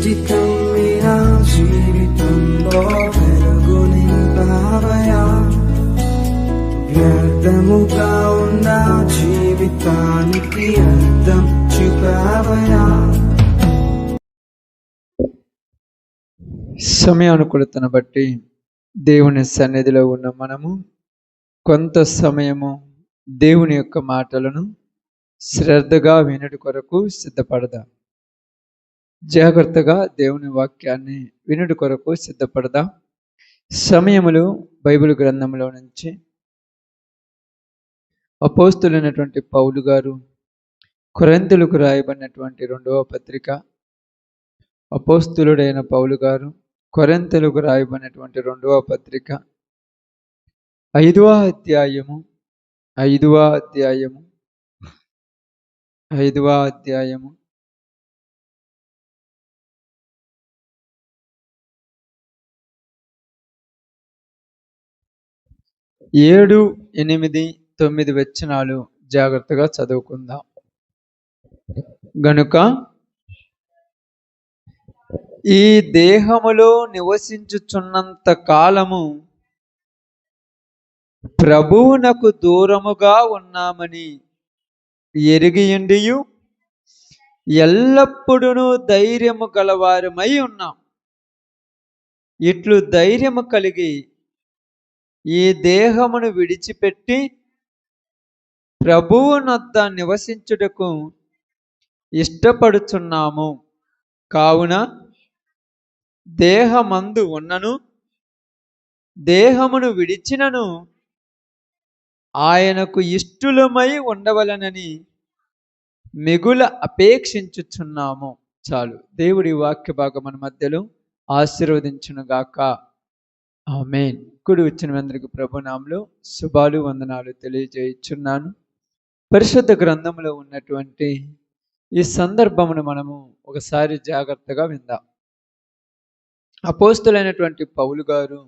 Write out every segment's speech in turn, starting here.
చిటికం నా జీవితంలో వెలుగు నింపావయా, వ్యర్థముగా ఉన్న జీవితానికి అర్థం చూపావయా. సమయానుకూలతను బట్టి దేవుని సన్నిధిలో ఉన్న మనము కొంత సమయము దేవుని యొక్క మాటలను శ్రద్ధగా వినుట కొరకు సిద్ధపడదాం. జాగ్రత్తగా దేవుని వాక్యాన్ని వినుట కొరకు సిద్ధపడదాం. సమయములు బైబిల్ గ్రంథంలో నుంచి అపోస్తులైనటువంటి పౌలు గారు కొరింథీయులకు రాయబడినటువంటి 2వ పత్రిక, అపోస్తులుడైన పౌలు గారు కొరింథీయులకు రాయబడినటువంటి 2వ పత్రిక 5వ అధ్యాయము 7, 8, 9 వచనాలు జాగ్రత్తగా చదువుకుందాం. గనుక ఈ దేహములో నివసించుచున్నంత కాలము ప్రభువునకు దూరముగా ఉన్నామని ఎరిగియుండియు ఎల్లప్పుడూ ధైర్యము గలవారమై ఉన్నాం. ఇట్లు ధైర్యము కలిగి ఈ దేహమును విడిచిపెట్టి ప్రభువునొద్ద నివసించుటకు ఇష్టపడుచున్నాము. కావున దేహమందు ఉన్నను దేహమును విడిచినను ఆయనకు ఇష్టలమై ఉండవలనని మిగుల అపేక్షించుచున్నాము. చాలు. దేవుడి వాక్య భాగం మన మధ్యలో ఆశీర్వదించునుగాక. ఆమేన్. కుడి వచ్చిన అందరికి ప్రభునామములో శుభాలు వందనాలు తెలియజేయుచున్నాను. పరిశుద్ధ గ్రంథంలో ఉన్నటువంటి ఈ సందర్భమును మనము ఒకసారి జాగ్రత్తగా విందాం. అపోస్తులైనటువంటి పౌలు గారు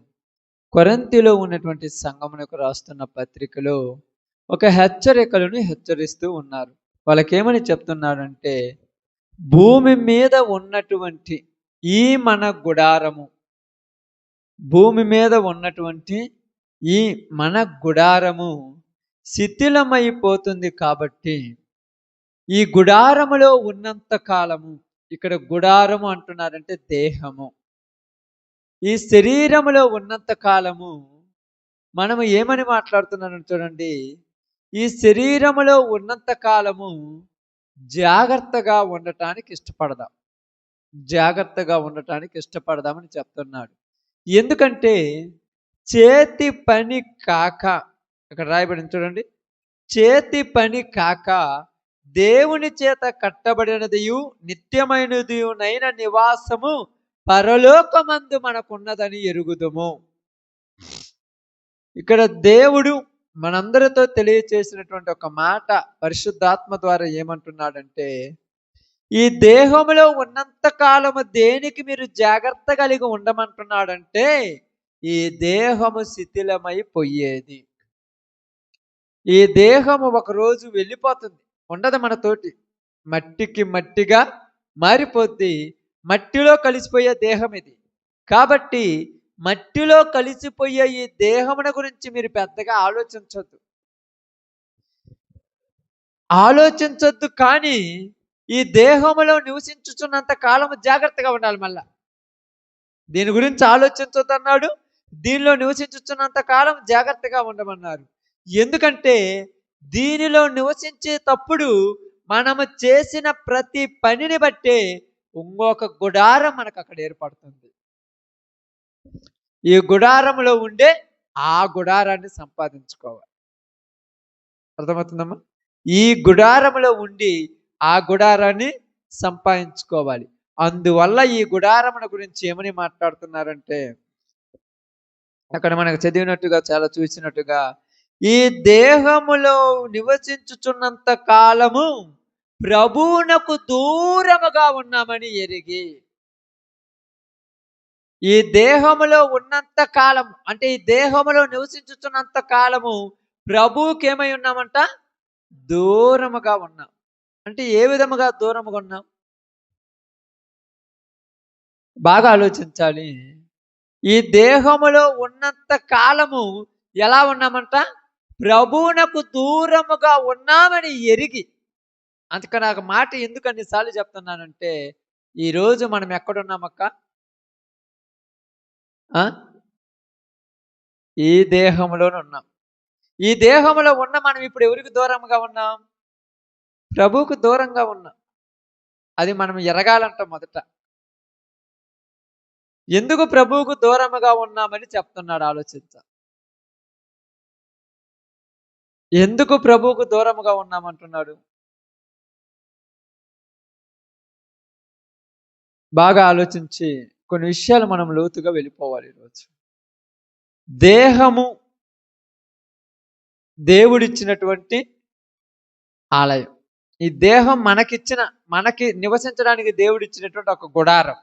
కొరింథీలో ఉన్నటువంటి సంఘమునకు రాస్తున్న పత్రికలో ఒక హెచ్చరికలను హెచ్చరిస్తూ ఉన్నారు. వాళ్ళకేమని చెప్తున్నారంటే, భూమి మీద ఉన్నటువంటి ఈ మన గుడారము, భూమి మీద ఉన్నటువంటి ఈ మన గుడారము శిథిలమైపోతుంది. కాబట్టి ఈ గుడారములో ఉన్నంత కాలము, ఇక్కడ గుడారము అంటున్నారంటే దేహము, ఈ శరీరములో ఉన్నంత కాలము మనము ఏమని మాట్లాడుతున్నారో చూడండి. ఈ శరీరములో ఉన్నంత కాలము జాగ్రత్తగా ఉండటానికి ఇష్టపడదాం, జాగ్రత్తగా ఉండటానికి ఇష్టపడదామని చెప్తున్నాడు. ఎందుకంటే చేతి పని కాక, ఇక్కడ రాయబడింది చూడండి, చేతి పని కాక దేవుని చేత కట్టబడినదియు నిత్యమైనదియునైన నివాసము పరలోకమందు మనకున్నదని ఎరుగుదుము. ఇక్కడ దేవుడు మనందరితో తెలియచేసినటువంటి ఒక మాట పరిశుద్ధాత్మ ద్వారా ఏమంటున్నాడంటే, ఈ దేహంలో ఉన్నంత కాలము దేనికి మీరు జాగ్రత్త కలిగి ఉండమంటున్నాడంటే, ఈ దేహము శిథిలమైపోయేది. ఈ దేహము ఒకరోజు వెళ్ళిపోతుంది, ఉండదు మనతోటి, మట్టికి మట్టిగా మారిపోద్ది. మట్టిలో కలిసిపోయే దేహం ఇది. కాబట్టి మట్టిలో కలిసిపోయే ఈ దేహమున గురించి మీరు పెద్దగా ఆలోచించొద్దు. కానీ ఈ దేహములో నివసించుచున్నంత కాలము జాగ్రత్తగా ఉండాలి. మళ్ళా దీని గురించి ఆలోచించొద్దు అన్నాడు, దీనిలో నివసించుచున్నంత కాలం జాగ్రత్తగా ఉండమన్నారు. ఎందుకంటే దీనిలో నివసించేటప్పుడు మనము చేసిన ప్రతి పనిని బట్టే ఇంకొక గుడారం మనకు అక్కడ ఏర్పడుతుంది. ఈ గుడారంలో ఉండే ఆ గుడారాన్ని సంపాదించుకోవాలి. అర్థమవుతుందమ్మా? ఈ గుడారంలో ఉండి ఆ గుడారాన్ని సంపాదించుకోవాలి. అందువల్ల ఈ గుడారముల గురించి ఏమని మాట్లాడుతున్నారంటే, అక్కడ మనకు చదివినట్టుగా, చాలా చూసినట్టుగా, ఈ దేహములో నివసించుచున్నంత కాలము ప్రభువునకు దూరముగా ఉన్నామని ఎరిగి. ఈ దేహములో ఉన్నంత కాలం అంటే ఈ దేహములో నివసించుతున్నంత కాలము ప్రభువుకి ఏమై ఉన్నామంట? దూరముగా ఉన్నాం. అంటే ఏ విధముగా దూరముగా ఉన్నాం? బాగా ఆలోచించాలి. ఈ దేహములో ఉన్నంత కాలము ఎలా ఉన్నామంట? ప్రభువునకు దూరముగా ఉన్నామని ఎరిగి. అందుకని నాకు మాట ఎందుకు అన్నిసార్లు చెప్తున్నానంటే, ఈరోజు మనం ఎక్కడున్నామక్క? ఆ? ఈ దేహంలోనే ఉన్నాం. ఈ దేహంలో ఉన్న మనం ఇప్పుడు ఎవరికి దూరంగా ఉన్నాం? ప్రభువుకు దూరంగా ఉన్నాం. అది మనం ఎరగాలంట మొదట. ఎందుకు ప్రభువుకు దూరముగా ఉన్నామని చెప్తున్నాడు, ఆలోచించాలి. ఎందుకు ప్రభువుకు దూరముగా ఉన్నామంటున్నాడు? బాగా ఆలోచించి కొన్ని విషయాలు మనం లోతుగా వెళ్ళిపోవాలి ఈరోజు. దేహము దేవుడిచ్చినటువంటి ఆలయం. ఈ దేహం మనకి నివసించడానికి దేవుడిచ్చినటువంటి ఒక గుడారం.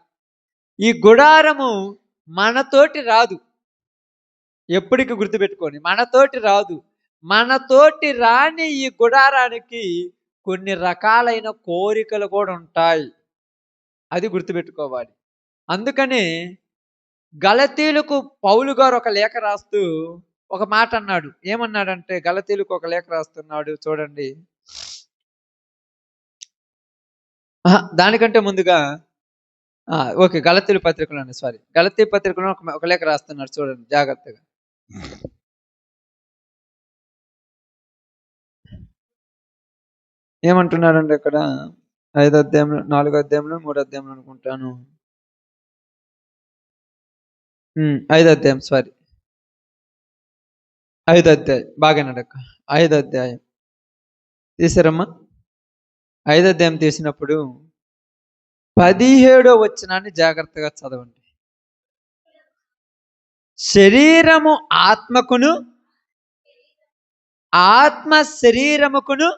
ఈ గుడారము మనతోటి రాదు. ఎప్పటికి గుర్తుపెట్టుకోండి, మనతోటి రాదు. మనతోటి రాని ఈ గుడారానికి కొన్ని రకాలైన కోరికలు కూడా ఉంటాయి. అది గుర్తుపెట్టుకోవాలి. అందుకని గలతీలకు పౌలు గారు ఒక లేఖ రాస్తూ ఒక మాట అన్నాడు. ఏమన్నాడంటే, గలతీలకు ఒక లేఖ రాస్తున్నాడు చూడండి. దానికంటే ముందుగా ఓకే, గలతీ పత్రికలో ఒక లేఖ రాస్తున్నాడు చూడండి జాగ్రత్తగా. ఏమంటున్నాడండి ఇక్కడ? 5వ అధ్యాయంలో, 4వ అధ్యాయంలో, 3వ అధ్యాయంలో అనుకుంటాను. 5వ అధ్యాయం 5వ అధ్యాయం బాగానడక్క. 5వ అధ్యాయం తీసారమ్మా. 5వ అధ్యాయం తీసినప్పుడు 17వ వచనాన్ని జాగ్రత్తగా చదవండి. శరీరము ఆత్మకును, ఆత్మ శరీరముకును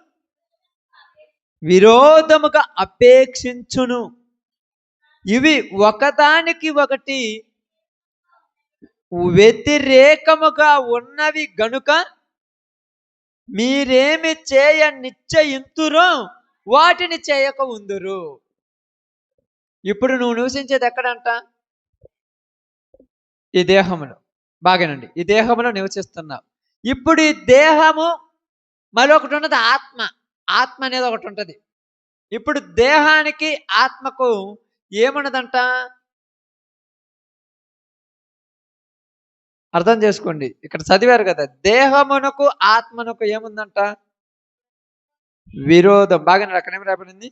విరోధముగా అపేక్షించును. ఇవి ఒకదానికి ఒకటి వ్యతిరేకముగా ఉన్నవి గనుక మీరేమి చేయ నిశ్చయింతురో వాటిని చేయక ఉందురు. ఇప్పుడు నువ్వు నివసించేది ఎక్కడంట? ఈ దేహములో. బాగానండి, ఈ దేహంలో నివసిస్తున్నావు. ఇప్పుడు ఈ దేహము మరొకటి ఉన్నది, ఆత్మ. ఆత్మ అనేది ఒకటి ఉంటుంది. ఇప్పుడు దేహానికి ఆత్మకు ఏమున్నదంట? అర్థం చేసుకోండి, ఇక్కడ చదివారు కదా, దేహమునకు ఆత్మనకు ఏముందంట? విరోధం. బాగానే అక్కడ ఏమి రాబడింది?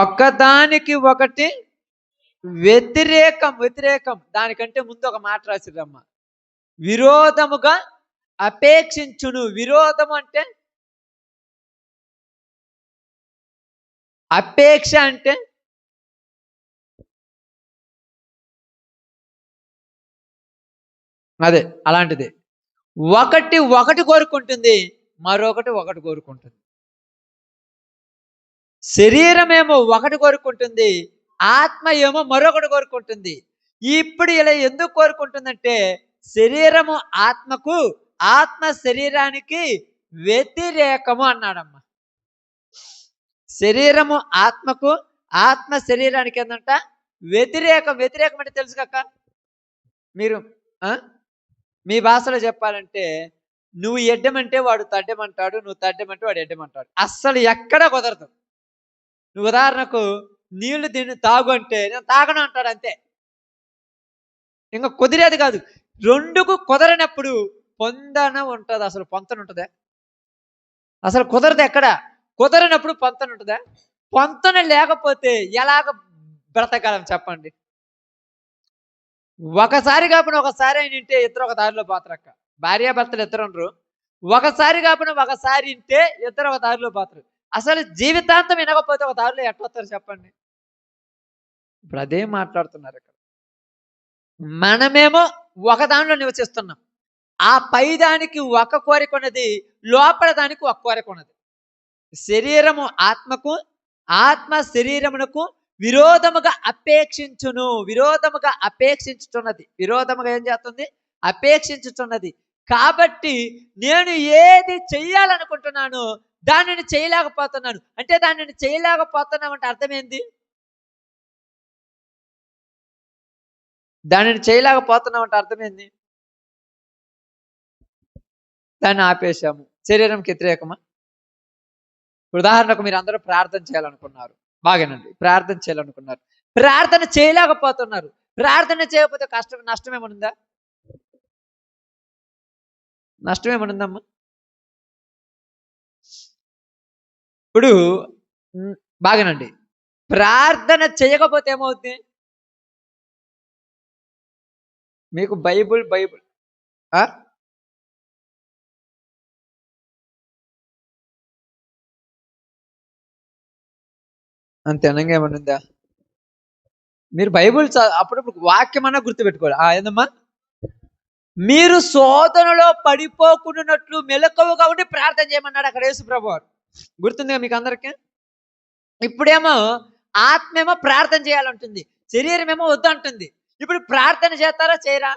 ఒకదానికి ఒకటి వ్యతిరేకం. దానికంటే ముందు ఒక మాట రాసిరమ్మ, విరోధముగా అపేక్షించును. విరోధం అంటే, అపేక్ష అంటే అదే అలాంటిది. ఒకటి కోరుకుంటుంది, మరొకటి కోరుకుంటుంది. శరీరమేమో ఒకటి కోరుకుంటుంది, ఆత్మ ఏమో మరొకటి కోరుకుంటుంది. ఇప్పుడు ఇలా ఎందుకు కోరుకుంటుందంటే, శరీరము ఆత్మకు, ఆత్మ శరీరానికి వ్యతిరేకము అన్నాడమ్మ. శరీరము ఆత్మకు, ఆత్మ శరీరానికి ఏంటంట? వ్యతిరేకం అంటే తెలుసు కక్క. మీరు మీ భాషలో చెప్పాలంటే, నువ్వు ఎడ్డమంటే వాడు తడ్డమంటాడు, నువ్వు తడ్డమంటే వాడు ఎడ్డమంటాడు. అస్సలు ఎక్కడా కుదరదు. నువ్వు ఉదాహరణకు నీళ్లు దీన్ని తాగు అంటే నేను తాగను అంటాడు, అంతే. ఇంకా కుదిరేది కాదు. రెండుకు కుదరనప్పుడు పొందన ఉంటుంది. అసలు పొంతన ఉంటుందా? అసలు కుదరదు. ఎక్కడ కుదరనప్పుడు పొంతన ఉంటుందా? పొంతన లేకపోతే ఎలాగ బ్రతకాలం చెప్పండి? ఒకసారి కాకుండా ఒకసారి అయినంటే ఇద్దరు ఒక దారిలో పోతారక్క. భార్యాభర్తలు ఇద్దరు ఉండరు. ఒకసారి కాకుండా ఒకసారి ఇంటే ఇద్దరు ఒక దారిలో పోతారు. అసలు జీవితాంతం వినకపోతే ఒక దారిలో ఎట్టొస్తారు చెప్పండి? ఇప్పుడు అదే మాట్లాడుతున్నారు ఇక్కడ. మనమేమో ఒక దానిలో నివసిస్తున్నాం. ఆ పై దానికి ఒక కోరిక ఉన్నది, లోపల దానికి ఒక కోరిక ఉన్నది. శరీరము ఆత్మకు, ఆత్మ శరీరమునకు విరోధముగా అపేక్షించును. విరోధముగా అపేక్షించుతున్నది. విరోధముగా ఏం చేస్తుంది? అపేక్షించుతున్నది. కాబట్టి నేను ఏది చెయ్యాలనుకుంటున్నాను దానిని చేయలేకపోతున్నాను. అంటే దానిని చేయలేకపోతున్నాం అంటే అర్థం ఏంది? దానిని చేయలేకపోతున్నాం అంటే అర్థమైంది, దాన్ని ఆపేశాము. శరీరంకి వ్యతిరేకమా? ఉదాహరణకు మీరు అందరూ ప్రార్థన చేయాలనుకున్నారు, బాగానండి, ప్రార్థన చేయాలనుకున్నారు, ప్రార్థన చేయలేకపోతున్నారు. ప్రార్థన చేయకపోతే నష్టం ఏమనుందా? నష్టం ఏమనుందమ్మా? ఇప్పుడు బాగానండి, ప్రార్థన చేయకపోతే ఏమవుద్ది? మీకు బైబుల్ బైబుల్ అంత అనంగా ఏమనుందా? మీరు బైబుల్ అప్పుడప్పుడు వాక్యం అన్నా గుర్తుపెట్టుకోవాలి. ఏందమ్మా? మీరు శోధనలో పడిపోకున్నట్లు మెలకువగా ఉండి ప్రార్థన చేయమన్నాడు అక్కడ యేసు ప్రభువారు. గుర్తుందిగా మీకు అందరికీ? ఇప్పుడేమో ఆత్మేమో ప్రార్థన చేయాలంటుంది, శరీరం ఏమో వద్దంటుంది. ఇప్పుడు ప్రార్థన చేస్తారా చేయరా?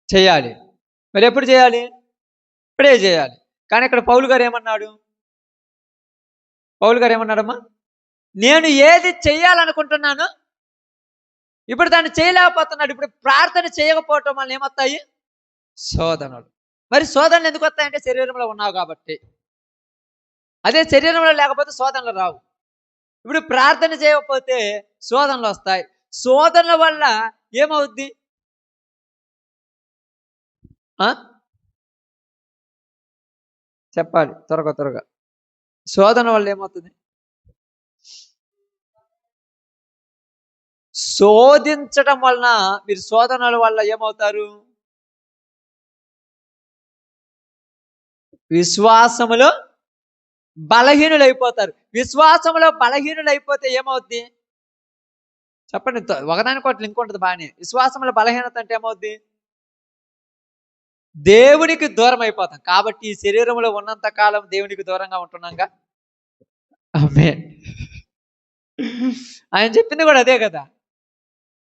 చేయాలి. మరి ఎప్పుడు చేయాలి? ఇప్పుడే చేయాలి. కానీ ఇక్కడ పౌలు గారు ఏమన్నాడు? పౌలు గారు ఏమన్నాడమ్మా? నేను ఏది చెయ్యాలనుకుంటున్నానో ఇప్పుడు దాన్ని చేయలేకపోతున్నాడు. ఇప్పుడు ప్రార్థన చేయకపోవటం వల్ల ఏమొస్తాయి? శోధనలు. మరి శోధనలు ఎందుకు వస్తాయంటే శరీరంలో ఉన్నావు కాబట్టి. అదే శరీరంలో లేకపోతే శోధనలు రావు. ఇప్పుడు ప్రార్థన చేయకపోతే శోధనలు వస్తాయి. శోధనల వల్ల ఏమవుద్ది? చెప్పాలి త్వరగా. శోధన వల్ల ఏమవుతుంది? శోధించడం వలన మీరు శోధనల వల్ల ఏమవుతారు? విశ్వాసములో బలహీనులైపోతారు. విశ్వాసములో బలహీనులైపోతే ఏమవుద్ది? చెప్పండి, ఒకదానికొకటి లింక్ ఉంటుంది బాగానే. విశ్వాసముల బలహీనత అంటే ఏమవుద్ది? దేవునికి దూరం అయిపోతాం. కాబట్టి ఈ శరీరంలో ఉన్నంత కాలం దేవునికి దూరంగా ఉంటున్నాంగా. ఆమేన్. ఆయన చెప్పింది కూడా అదే కదా.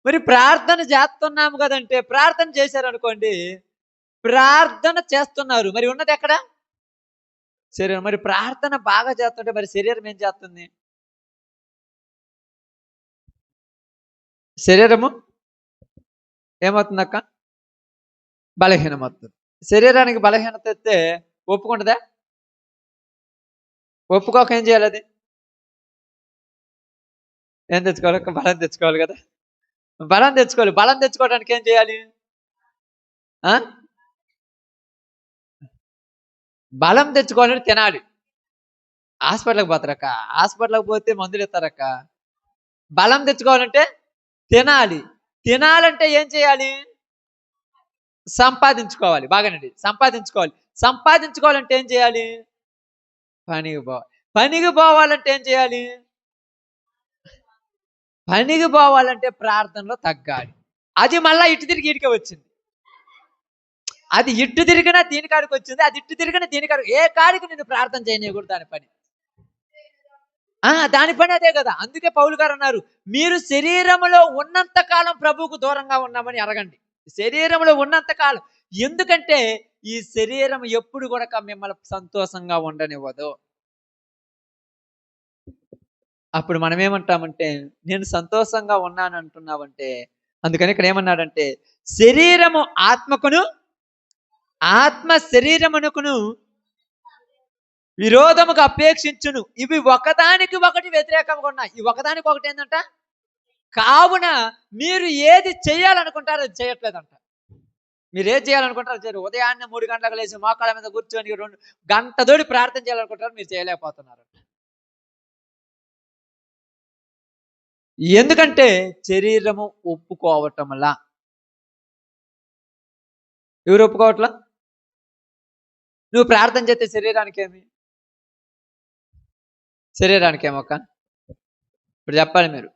మరి ప్రార్థన చేస్తున్నాము కదంటే, ప్రార్థన చేశారనుకోండి, ప్రార్థన చేస్తున్నారు, మరి ఉన్నది ఎక్కడ? శరీరం. మరి ప్రార్థన బాగా చేస్తుంటే మరి శరీరం ఏం చేస్తుంది? శరీరము ఏమవుతుంది అక్క? బలహీనం అవుతుంది. శరీరానికి బలహీనత వస్తే ఒప్పుకుంటుందా? ఒప్పుకోక ఏం చేయాలి? అది ఏం తెచ్చుకోవాలి? బలం తెచ్చుకోవాలి కదా. బలం తెచ్చుకోవాలి. బలం తెచ్చుకోవడానికి ఏం చేయాలి? బలం తెచ్చుకోవాలంటే తినాలి. హాస్పిటల్కి పోతారక్క, హాస్పిటల్కి పోతే మందులు ఇస్తారక్క. బలం తెచ్చుకోవాలంటే తినాలి. తినాలంటే ఏం చేయాలి? సంపాదించుకోవాలి. బాగానండి, సంపాదించుకోవాలి. సంపాదించుకోవాలంటే ఏం చేయాలి? పనికి పోవాలి. పనికి పోవాలంటే ఏం చేయాలి? పనికి పోవాలంటే ప్రార్థనలో తగ్గాలి. అది మళ్ళా ఇటు తిరిగి ఇటుకే వచ్చింది. అది ఇటు తిరిగినా దీని కాడికి వచ్చింది, అది ఇటు తిరిగినా దీని కాడికి. ఏ కాడికి నేను ప్రార్థన చేయకూడదు దాని పని. దాని పని అదే కదా. అందుకే పౌలు గారు అన్నారు, మీరు శరీరంలో ఉన్నంత కాలం ప్రభువుకు దూరంగా ఉన్నామని అడగండి. శరీరంలో ఉన్నంత కాలం. ఎందుకంటే ఈ శరీరం ఎప్పుడు కూడా మిమ్మల్ని సంతోషంగా ఉండనివ్వదు. అప్పుడు మనం ఏమంటామంటే, నేను సంతోషంగా ఉన్నాను అంటున్నావంటే, అందుకని ఇక్కడ ఏమన్నాడంటే, శరీరము ఆత్మకును, ఆత్మ శరీరమునకును విరోధముగా అపేక్షించును. ఇవి ఒకదానికి ఒకటి వ్యతిరేకంగా ఉన్నాయి. ఈ ఒకదానికి ఒకటి ఏంటంట? కావున మీరు ఏది చేయాలనుకుంటారో అది చేయట్లేదంట. మీరు ఏది చేయాలనుకుంటారో చేయరు. ఉదయాన్నే 3 గంటలకు లేచి మోకాళ్ళ మీద కూర్చొని 2 గంటతోటి ప్రార్థన చేయాలనుకుంటారు, మీరు చేయలేకపోతున్నారు. ఎందుకంటే శరీరము ఒప్పుకోవటంలా. ఎవరు ఒప్పుకోవట్లా? నువ్వు ప్రార్థన చేస్తే శరీరానికి ఏమి? శరీరానికి ఏమొక్క? ఇప్పుడు చెప్పాలి మీరు.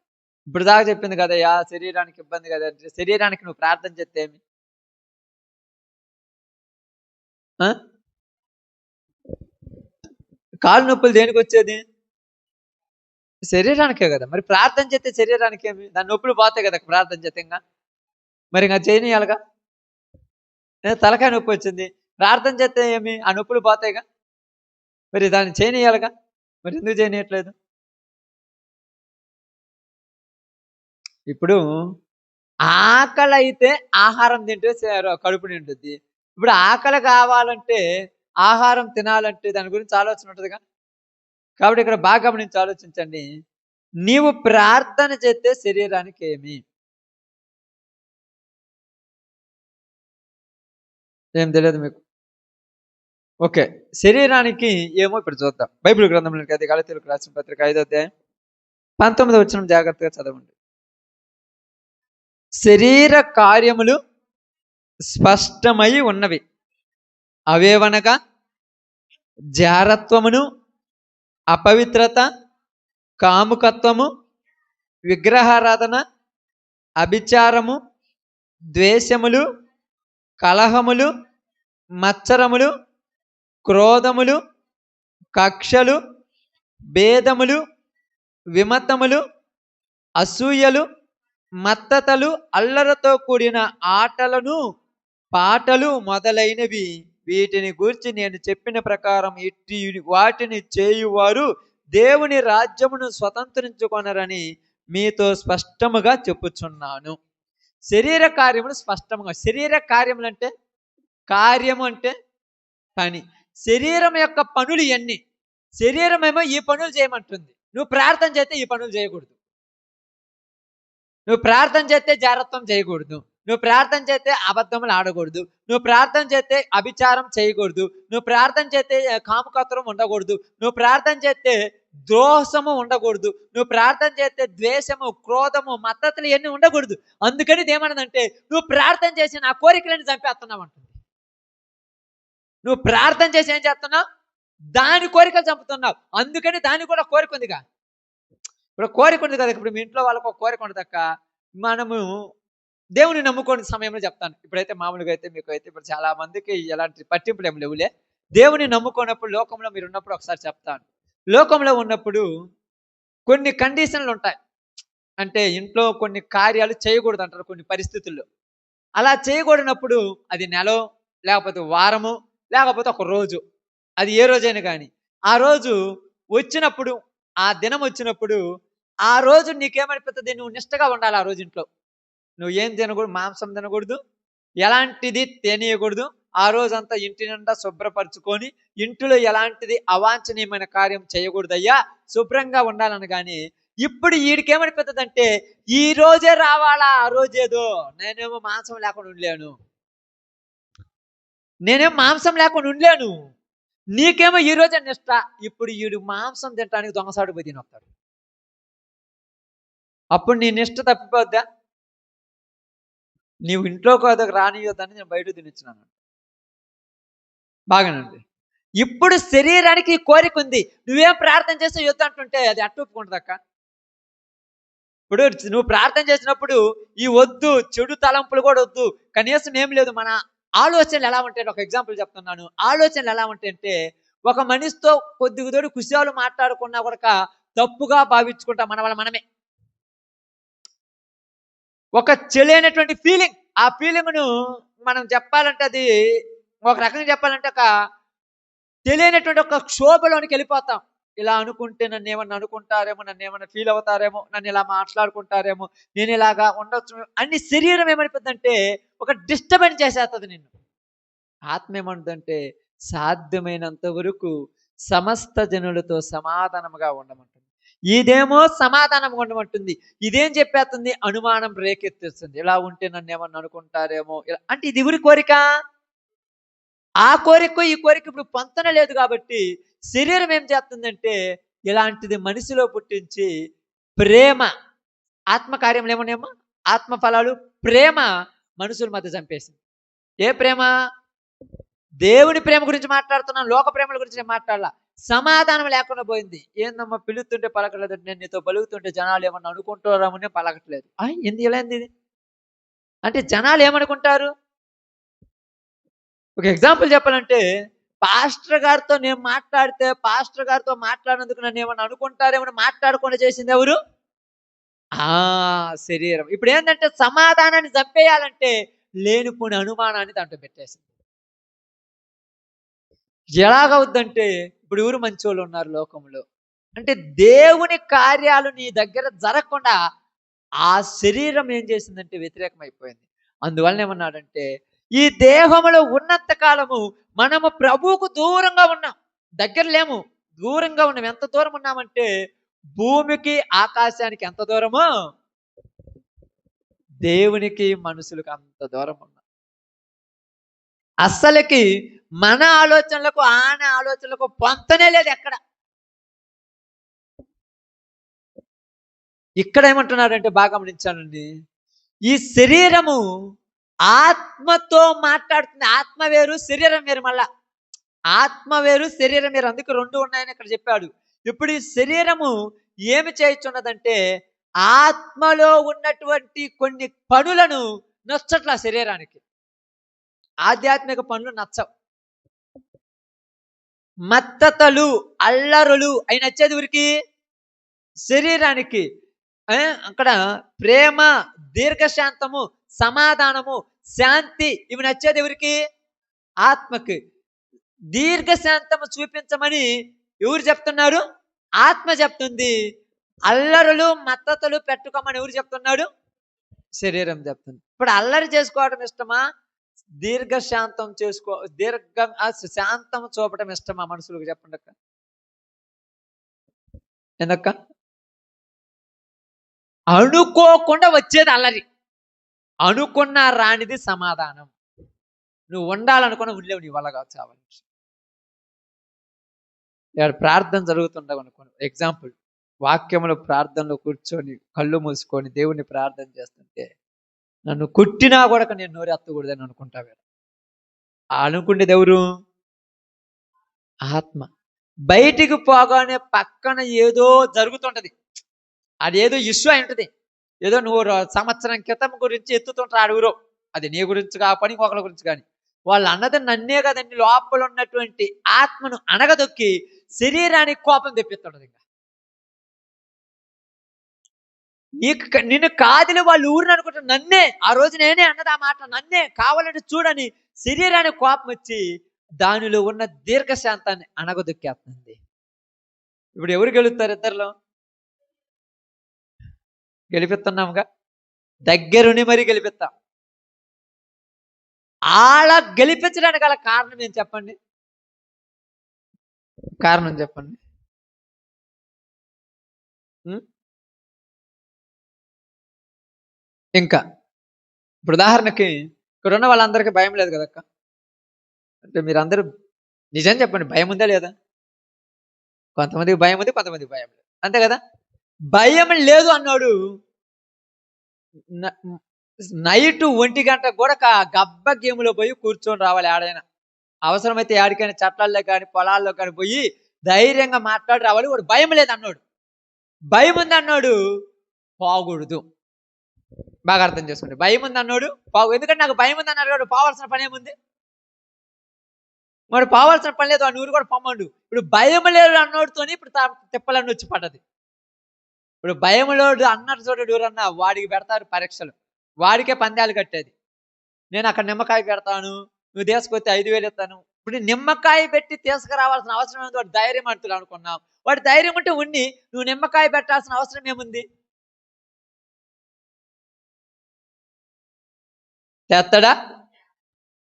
ఇప్పుడు దాకా చెప్పింది కదా, శరీరానికి ఇబ్బంది కదా. శరీరానికి నువ్వు ప్రార్థన చేస్తే ఏమి? కాళ్ళు నొప్పులు దేనికి వచ్చేది? శరీరానికే కదా. మరి ప్రార్థన చేస్తే శరీరానికి ఏమి? దాని నొప్పులు పోతాయి కదా ప్రార్థన చేస్తే. ఇంకా మరి ఇంకా చేయనియాలిగా. తలకాయ నొప్పి వచ్చింది, ప్రార్థన చేస్తే ఏమి? ఆ నొప్పులు పోతాయిగా. మరి దాన్ని చేయనియాలిగా. మరి ఎందుకు చేయనియట్లేదు? ఇప్పుడు ఆకలి అయితే ఆహారం తింటే కడుపు నిండుద్ది. ఇప్పుడు ఆకలి కావాలంటే ఆహారం తినాలంటే దాని గురించి ఆలోచన ఉంటదిగా. కాబట్టి ఇక్కడ బాగా గమనించి ఆలోచించండి. నీవు ప్రార్థన చేస్తే శరీరానికి ఏమి? ఏం తెలియదు మీకు. ఓకే. శరీరానికి ఏమో ఇప్పుడు చూద్దాం. బైబిల్ గ్రంథంలోనికి అది గలతీయులకు రాసిన పత్రిక 5వ అధ్యాయం 19వ వచనం జాగ్రత్తగా చదవండి. శరీర కార్యములు స్పష్టమై ఉన్నవి. అవేవనగా జారత్వమును, అపవిత్రత, కాముకత్వము, విగ్రహారాధన, అభిచారము, ద్వేషములు, కలహములు, మత్సరములు, క్రోధములు, కక్షలు, భేదములు, విమతములు, అసూయలు, మత్తతలు, అల్లరితో కూడిన ఆటలను, పాటలు మొదలైనవి. వీటిని గూర్చి నేను చెప్పిన ప్రకారం ఇట్టి వాటిని చేయువారు దేవుని రాజ్యమును స్వతంత్రించుకొనరని మీతో స్పష్టముగా చెప్పుచున్నాను. శరీర కార్యములు స్పష్టముగా. శరీర కార్యములు అంటే కార్యము అంటే పని. శరీరం యొక్క పనులు ఇవన్నీ. శరీరం ఏమో ఈ పనులు చేయమంటుంది. నువ్వు ప్రార్థన చేస్తే ఈ పనులు చేయకూడదు. నువ్వు ప్రార్థన చేస్తే జారత్వం చేయకూడదు. నువ్వు ప్రార్థన చేస్తే అబద్ధములు ఆడకూడదు. నువ్వు ప్రార్థన చేస్తే అభిచారం చేయకూడదు. నువ్వు ప్రార్థన చేస్తే కాముకత్వం ఉండకూడదు. నువ్వు ప్రార్థన చేస్తే దోషము ఉండకూడదు. నువ్వు ప్రార్థన చేస్తే ద్వేషము, క్రోధము, మత్తతులు ఇవన్నీ ఉండకూడదు. అందుకని ఇదేమన్నదంటే నువ్వు ప్రార్థన చేసి నా కోరికలను చంపేస్తున్నావు అంటుంది. నువ్వు ప్రార్థన చేసి ఏం చేస్తున్నావు? దాని కోరికలు చంపుతున్నావు. అందుకని దానికి కూడా కోరిక ఉందిగా. ఇప్పుడు కోరిక ఉంది కదా. ఇప్పుడు మీ ఇంట్లో వాళ్ళకు ఒక కోరిక ఉండదక్క. మనము దేవుని నమ్ముకోని సమయంలో చెప్తాను. ఇప్పుడైతే మామూలుగా అయితే మీకు అయితే ఇప్పుడు చాలా మందికి ఎలాంటి పట్టింపులు ఏమి లేవులే. దేవుని నమ్ముకున్నప్పుడు లోకంలో మీరు ఉన్నప్పుడు ఒకసారి చెప్తాను. లోకంలో ఉన్నప్పుడు కొన్ని కండిషన్లు ఉంటాయి. అంటే ఇంట్లో కొన్ని కార్యాలు చేయకూడదు అంటారు కొన్ని పరిస్థితుల్లో. అలా చేయకూడనప్పుడు అది నెలో, లేకపోతే వారము, లేకపోతే ఒక రోజు, అది ఏ రోజైనా కానీ ఆ రోజు వచ్చినప్పుడు, ఆ దినం వచ్చినప్పుడు, ఆ రోజు నీకేమనిపిస్తుంది? నువ్వు నిష్టగా ఉండాలి. ఆ రోజు ఇంట్లో నువ్వు ఏం తినకూడదు, మాంసం తినకూడదు, ఎలాంటిది తినేయకూడదు. ఆ రోజంతా ఇంటి నిండా శుభ్రపరచుకొని ఇంటిలో ఎలాంటిది అవాంఛనీయమైన కార్యం చేయకూడదయ్యా, శుభ్రంగా ఉండాలని. కానీ ఇప్పుడు వీడికేమనిపిస్తుంది అంటే ఈ రోజే రావాలా, ఆ రోజేదో నేనేమో మాంసం లేకుండా ఉండలేను, నేనేం మాంసం లేకుండా ఉండలేను. నీకేమో ఈ రోజే నిష్ట. ఇప్పుడు వీడు మాంసం తినడానికి దొంగసాడు పోయి తినొస్తాడు. అప్పుడు నీ నిష్ట తప్పిపోద్దా? నీవు ఇంట్లో కోదకు రానియొద్దని నేను బయట తినిచ్చినాను. బాగానండి. ఇప్పుడు శరీరానికి కోరిక ఉంది. నువ్వేం ప్రార్థన చేస్తే యుద్ధం అంటుంటే అది అట్టుకుంటుందక్క. ఇప్పుడు నువ్వు ప్రార్థన చేసినప్పుడు ఈ వద్దు, చెడు తలంపులు కూడా వద్దు, కనీసం ఏం లేదు. మన ఆలోచనలు ఎలా ఉంటాయంటే, ఒక ఎగ్జాంపుల్ చెప్తున్నాను. ఆలోచనలు ఎలా ఉంటాయంటే, ఒక మనిషితో కొద్దిగా కుశాలు మాట్లాడుకున్నా కూడా తప్పుగా భావించుకుంటాం మన వల్ల మనమే. ఒక చెలైనటువంటి ఫీలింగ్, ఆ ఫీలింగ్ను మనం చెప్పాలంటే అది ఒక రకంగా చెప్పాలంటే ఒక తెలియనటువంటి ఒక క్షోభలోనికి వెళ్ళిపోతాం. ఇలా అనుకుంటే నన్ను ఏమన్నా అనుకుంటారేమో, నన్ను ఏమన్నా ఫీల్ అవుతారేమో, నన్ను ఇలా మాట్లాడుకుంటారేమో, నేను ఇలాగా ఉండొచ్చు అన్ని. శరీరం ఏమనిపోద్దంటే ఒక డిస్టర్బెన్స్ చేసేస్తుంది నిన్ను. ఆత్మ ఏమంటుందంటే సాధ్యమైనంత వరకు సమస్త జనులతో సమాధానముగా ఉండమంటుంది. ఇదేమో సమాధానంగా ఉండమంటుంది. ఇదేం చెప్పేస్తుంది? అనుమానం రేకెత్తిస్తుంది. ఇలా ఉంటే నన్ను ఏమన్నా అనుకుంటారేమో అంటే ఇది ఎవరి కోరిక? ఆ కోరిక ఈ కోరిక ఇప్పుడు పొంతన లేదు. కాబట్టి శరీరం ఏం చేస్తుందంటే ఇలాంటిది మనిషిలో పుట్టించి ప్రేమ, ఆత్మకార్యములు ఏమన్నాయమ్మా? ఆత్మ ఫలాలు. ప్రేమ మనుషుల మధ్య చంపేసింది. ఏ ప్రేమ? దేవుని ప్రేమ గురించి మాట్లాడుతున్నాను, లోక ప్రేమల గురించి నేను మాట్లాడాల. సమాధానం లేకుండా పోయింది. ఏందమ్మా పిలుస్తుంటే పలకలేదు, నేను నీతో పలుకుతుంటే జనాలు ఏమన్నా అనుకుంటారేమో పలకట్లేదు. ఎందుకు ఇలా ఇది అంటే జనాలు ఏమనుకుంటారు? ఒక ఎగ్జాంపుల్ చెప్పాలంటే, పాస్టర్ గారితో నేను మాట్లాడితే పాస్టర్ గారితో మాట్లాడినందుకు నన్ను ఏమన్నా అనుకుంటారేమో మాట్లాడకుండా చేసింది ఎవరు? శరీరం. ఇప్పుడు ఏంటంటే సమాధానాన్ని చంపేయాలంటే లేనిపోని అనుమానాన్ని దాంట్లో పెట్టేసింది. ఎలాగవుద్దంటే ఇప్పుడు ఎవరు మంచోళ్ళు ఉన్నారు లోకంలో అంటే దేవుని కార్యాలు నీ దగ్గర జరగకుండా ఆ శరీరం ఏం చేసిందంటే వ్యతిరేకం అయిపోయింది. అందువలన ఏమన్నాడంటే, ఈ దేహములో ఉన్నంత కాలము మనము ప్రభువుకు దూరంగా ఉన్నాం. దగ్గర లేము. దూరంగా ఉన్నాం. ఎంత దూరం ఉన్నామంటే, భూమికి, ఆకాశానికి ఎంత దూరమో, దేవునికి, మనుషులకు అంత దూరం ఉన్నాం. అస్సలకి మన ఆలోచనలకు, ఆయన ఆలోచనలకు పొంతనే లేదు ఎక్కడ. ఇక్కడ ఏమంటున్నాడంటే బాగా గమనించానండి. ఈ శరీరము ఆత్మతో మాట్లాడుతుంది. ఆత్మ వేరు, శరీరం వేరు మళ్ళా. ఆత్మ వేరు, శరీరం వేరు. అందుకే 2 ఉన్నాయని ఇక్కడ చెప్పాడు. ఇప్పుడు ఈ శరీరము ఏమి చేయుచున్నదంటే, ఆత్మలో ఉన్నటువంటి కొన్ని పనులను నచ్చట్ల శరీరానికి. ఆధ్యాత్మిక పనులు నచ్చవు. మత్తతలు, అల్లరులు అయి నచ్చేది ఊరికి శరీరానికి. అక్కడ ప్రేమ, దీర్ఘశాంతము, సమాధానము, శాంతి ఇవి నచ్చేది ఎవరికి? ఆత్మకి. దీర్ఘశాంతము చూపించమని ఎవరు చెప్తున్నారు? ఆత్మ చెప్తుంది. అల్లరులు, మత్తతలు పెట్టుకోమని ఎవరు చెప్తున్నాడు? శరీరం చెప్తుంది. ఇప్పుడు అల్లరి చేసుకోవడం ఇష్టమా? దీర్ఘశాంతం శాంతం చూపటం ఇష్టమా మనుషులకు? చెప్పండి అక్క. ఎందుక? అనుకోకుండా వచ్చేది అల్లరి, అనుకున్న రానిది సమాధానం. నువ్వు ఉండాలనుకున్న ఉండలేవు, నీ వల్ల కాదు చావని. ఇక్కడ ప్రార్థన జరుగుతుండవు అనుకోండి. ఎగ్జాంపుల్, వాక్యములో ప్రార్థనలో కూర్చొని కళ్ళు మూసుకొని దేవుణ్ణి ప్రార్థన చేస్తుంటే, నన్ను కొట్టినా కూడా నేను నోరు ఎత్తకూడదని అనుకుంటావు. అనుకునేది ఎవరు? ఆత్మ. బయటికి పోగానే పక్కన ఏదో జరుగుతుంటది. అదేదో ఇష్యూ అయి ఉంటుంది. ఏదో నువ్వు సంవత్సరం క్రితం గురించి ఎత్తుతుంటారు ఎవరో. అది నీ గురించి కాపని ఒకరి గురించి కానీ. వాళ్ళు అన్నది నన్నే కదండి. లోపల ఉన్నటువంటి ఆత్మను అణగదొక్కి శరీరానికి కోపం తెప్పిస్తుంటది. ఇంకా నిన్ను కాదిలో వాళ్ళు ఊరిని అనుకుంటారు. నన్నే ఆ రోజు నేనే అన్నది ఆ మాట, నన్నే కావాలంటే చూడని శరీరానికి కోపం వచ్చి దానిలో ఉన్న దీర్ఘశాంతాన్ని అణగదొక్కేస్తుంది. ఇప్పుడు ఎవరు గెలుస్తారు? ఇద్దరిలో గెలిపిస్తున్నాముగా. దగ్గరుని మరి గెలిపిస్తాం. అలా గెలిపించడానికి గల కారణం ఏం చెప్పండి? కారణం చెప్పండి. ఇంకా ఇప్పుడు ఉదాహరణకి ఇక్కడ ఉన్న వాళ్ళందరికీ భయం లేదు కదక్క. అంటే మీరందరూ నిజం చెప్పండి, భయం ఉందా లేదా? కొంతమందికి భయం ఉంది, కొంతమందికి భయం లేదు, అంతే కదా. భయం లేదు అన్నాడు. నైట్ 1 గంట కూడా గబ్బ గేములో పోయి కూర్చొని రావాలి. ఆడైనా అవసరమైతే ఆడికైనా చెట్లల్లో కానీ పొలాల్లో కానీ పోయి ధైర్యంగా మాట్లాడి రావాలి. వాడు భయం లేదు అన్నాడు. భయం ఉంది అన్నాడు పోకూడదు. బాగా అర్థం చేసుకోండి. భయం ఉంది అన్నాడు ఎందుకంటే నాకు భయం ఉంది అన్నాడు వాడు. పోవాల్సిన పని ఏముంది? వాడు పోవాల్సిన పని లేదు, ఆ నూరు కూడా పొమ్మండు. ఇప్పుడు భయం లేదు అన్నోడితోని ఇప్పుడు తిప్పలన్నీ వచ్చి పడ్డది. ఇప్పుడు భయములోడు అన్నట్టు చూడడు ఎవరన్నా, వాడికి పెడతారు పరీక్షలు, వాడికే పందాలు కట్టేది. నేను అక్కడ నిమ్మకాయ పెడతాను, నువ్వు తీసుకొస్తే 5,000 ఇస్తాను. ఇప్పుడు నిమ్మకాయ పెట్టి తీసుకురావాల్సిన అవసరం ఏముంది? వాడు ధైర్యం అంటున్నాడు అనుకున్నాం. వాడు ధైర్యం ఉంటే ఉండి నువ్వు నిమ్మకాయ పెట్టాల్సిన అవసరం ఏముంది? చేస్తాడా?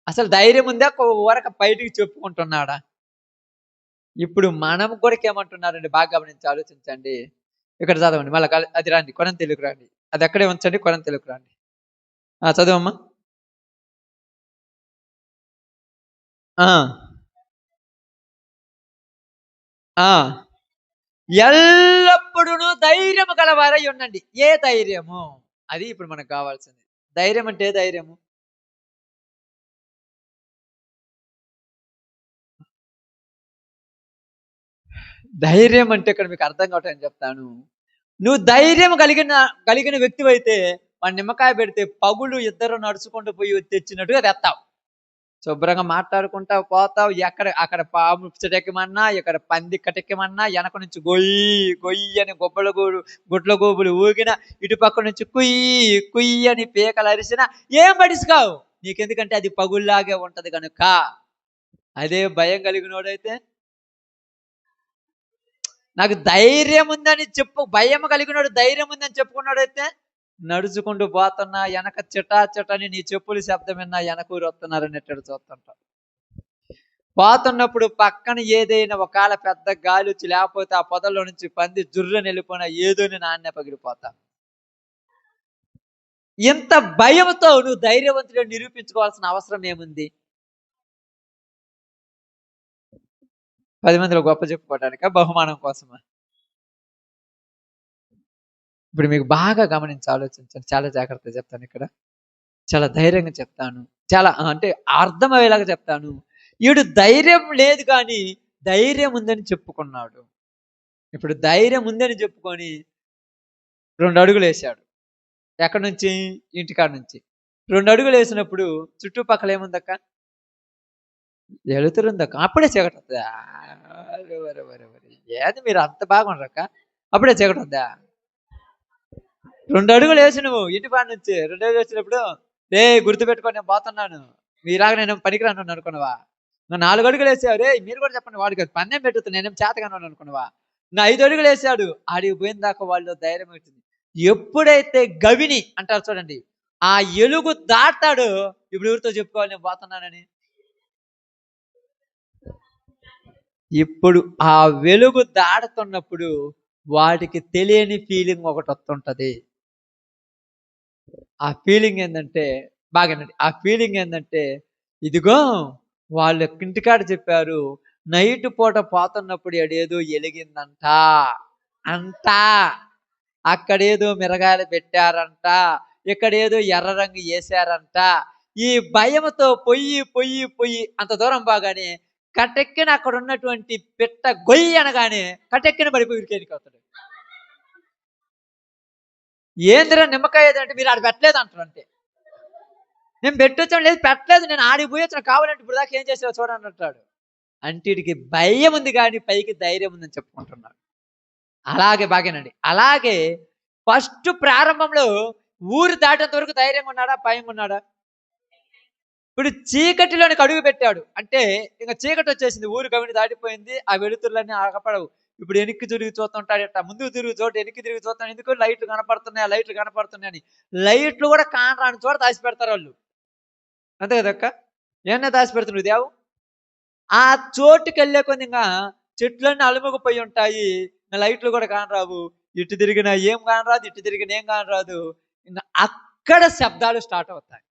అసలు ధైర్యం ఉందా? ఊరక బయటికి చెప్పుకుంటున్నాడా? ఇప్పుడు మనం కూడా ఏమంటున్నారండి బాగా గమనించి ఆలోచించండి. ఇక్కడ చదవండి మళ్ళీ, అది రండి కొరింథీయులకు రండి, అది అక్కడే ఉంచండి, కొరింథీయులకు రండి. చదవమ్మా. ఎల్లప్పుడూ ధైర్యము గలవారై ఉండండి. ఏ ధైర్యము? అది ఇప్పుడు మనకు కావాల్సింది. ధైర్యం అంటే ఏ ధైర్యము? ధైర్యం అంటే ఇక్కడ మీకు అర్థం కావటం చెప్తాను. నువ్వు ధైర్యం కలిగిన వ్యక్తివైతే వాడు నిమ్మకాయ పెడితే పగులు ఇద్దరు నడుచుకుంటూ పోయి తెచ్చినట్టుగా తెస్తావు. శుభ్రంగా మాట్లాడుకుంటా పోతావు. అక్కడ పాము చిటెక్కమన్నా, ఇక్కడ పంది కటెక్కమన్నా, వెనక నుంచి గొయ్యి గొయ్యి అని గుడ్ల గోబులు ఊగిన, ఇటుపక్క నుంచి కుయ్యి కుయ్యి అని పీకలు అరిసిన ఏం పడిసుకోవు. నీకెందుకంటే అది పగుల్లాగే ఉంటది కనుక. అదే భయం కలిగినోడైతే, నాకు ధైర్యం ఉందని భయం కలిగినోడు ధైర్యం ఉందని చెప్పుకున్నాడైతే నడుచుకుంటూ పోతున్నా వెనక చిటా చిటని నీ చెప్పులు శబ్దం విన్నా వెనకూరు వస్తున్నారనేటట్టు చూస్తుంటాం. పోతున్నప్పుడు పక్కన ఏదైనా ఒకవేళ పెద్ద గాలి వచ్చి లేకపోతే ఆ పొదల్లో నుంచి పంది జుర్రని వెళ్ళిపోయినా ఏదోని నాన్నే పగిలిపోతా. ఇంత భయంతో నువ్వు ధైర్యవంతుడు నిరూపించుకోవాల్సిన అవసరం ఏముంది? 10 మందిలో గొప్ప చెప్పుకోవడానిక, బహుమానం కోసమా? ఇప్పుడు మీకు బాగా గమనించి ఆలోచించండి. చాలా జాగ్రత్తగా చెప్తాను ఇక్కడ, చాలా ధైర్యంగా చెప్తాను, చాలా అంటే అర్థమయ్యేలాగా చెప్తాను. వీడు ధైర్యం లేదు కానీ ధైర్యం ఉందని చెప్పుకున్నాడు. ఇప్పుడు ధైర్యం ఉందని చెప్పుకొని 2 అడుగులు వేసాడు. ఎక్కడి నుంచి? ఇంటికాడ నుంచి. 2 అడుగులు వేసినప్పుడు చుట్టుపక్కల ఏముందక్క? వెలుతురుందక్క. అప్పుడే చీకటి వద్దా? ఏది మీరు అంత బాగుండరక్క, అప్పుడే చీకటి వద్దా? 2 అడుగులు వేసి నువ్వు ఇంటికాడ నుంచి 2 అడుగులు వేసినప్పుడు గుర్తుపెట్టుకో నేను పోతున్నాను, మీలాగా నేను పనికిరాను అనుకున్నావా? 4 అడుగులు వేసావు. మీరు కూడా చెప్పండి, వాడికి పందెం పెట్టుతుంది, నేనేం చేతగాను అనుకున్నావా? 5 అడుగులు వేసాడు. ఆడికి పోయిన దాకా వాళ్ళు ధైర్యం వచ్చింది. ఎప్పుడైతే గవిని అంటారు చూడండి, ఆ ఎలుగు దాటాడు, ఇప్పుడు ఎవరితో చెప్పుకోవాలి నేను పోతున్నానని? ఇప్పుడు ఆ వెలుగు దాడుతున్నప్పుడు వాటికి తెలియని ఫీలింగ్ ఒకటి వస్తుంటది. ఆ ఫీలింగ్ ఏంటంటే, బాగానండి, ఆ ఫీలింగ్ ఏంటంటే, ఇదిగో వాళ్ళు ఇంటికాడ చెప్పారు, నైట్ పూట పోతున్నప్పుడు ఎడేదో ఎలిగిందంట అంట, అక్కడేదో మిరగాయలు పెట్టారంట, ఇక్కడేదో ఎర్ర రంగు వేసారంట. ఈ భయంతో పొయ్యి అంత దూరం బాగానే కటెక్కిన అక్కడ ఉన్నటువంటి పిట్ట గొయ్యి అనగానే కటెక్కిన పడిపోయి ఉరికేనికొస్తాడు. ఏందిరా నిమ్మకాయ ఏదంటే మీరు ఆడ పెట్టలేదు అంటారు. అంటే నేను పెట్టొచ్చాను, లేదు పెట్టలేదు, నేను ఆడికి పోయి వచ్చిన, కావాలంటే ఇప్పుడు దాకా ఏం చేసావు చూడండి అంటాడు. అంటే వీడికి భయం ఉంది కానీ పైకి ధైర్యం ఉందని చెప్పుకుంటున్నాడు. అలాగే బాగేనండి. అలాగే ఫస్ట్ ప్రారంభంలో ఊరు దాటేంత వరకు ధైర్యంగా ఉన్నాడా, భయంగా ఉన్నాడా? ఇప్పుడు చీకటిలోనికి అడుగు పెట్టాడు అంటే ఇంకా చీకటి వచ్చేసింది, ఊరు గవిని దాటిపోయింది, ఆ వెలుతురులన్నీ ఆగపడవు. ఇప్పుడు వెనక్కి తిరిగి చూస్తుంటాడు, ఎట్ట ముందుకు తిరిగి చోట వెనక్కి తిరిగి చూస్తాను, ఎందుకు లైట్లు కనపడుతున్నాయి, ఆ లైట్లు కనపడుతున్నాయి అని. లైట్లు కూడా కానరాని చోట దాచి పెడతారు వాళ్ళు, అంతే కదక్క? ఏమన్నా దాచి పెడుతున్నాడు దేవు. ఆ చోటుకి వెళ్ళే కొద్ది ఇంకా చెట్లన్నీ అలుముకుపోయి ఉంటాయి, లైట్లు కూడా కానరావు. ఇటు తిరిగినా ఏం కానరాదు, ఇటు తిరిగిన ఏం కానరాదు. ఇంకా అక్కడ శబ్దాలు స్టార్ట్ అవుతాయి.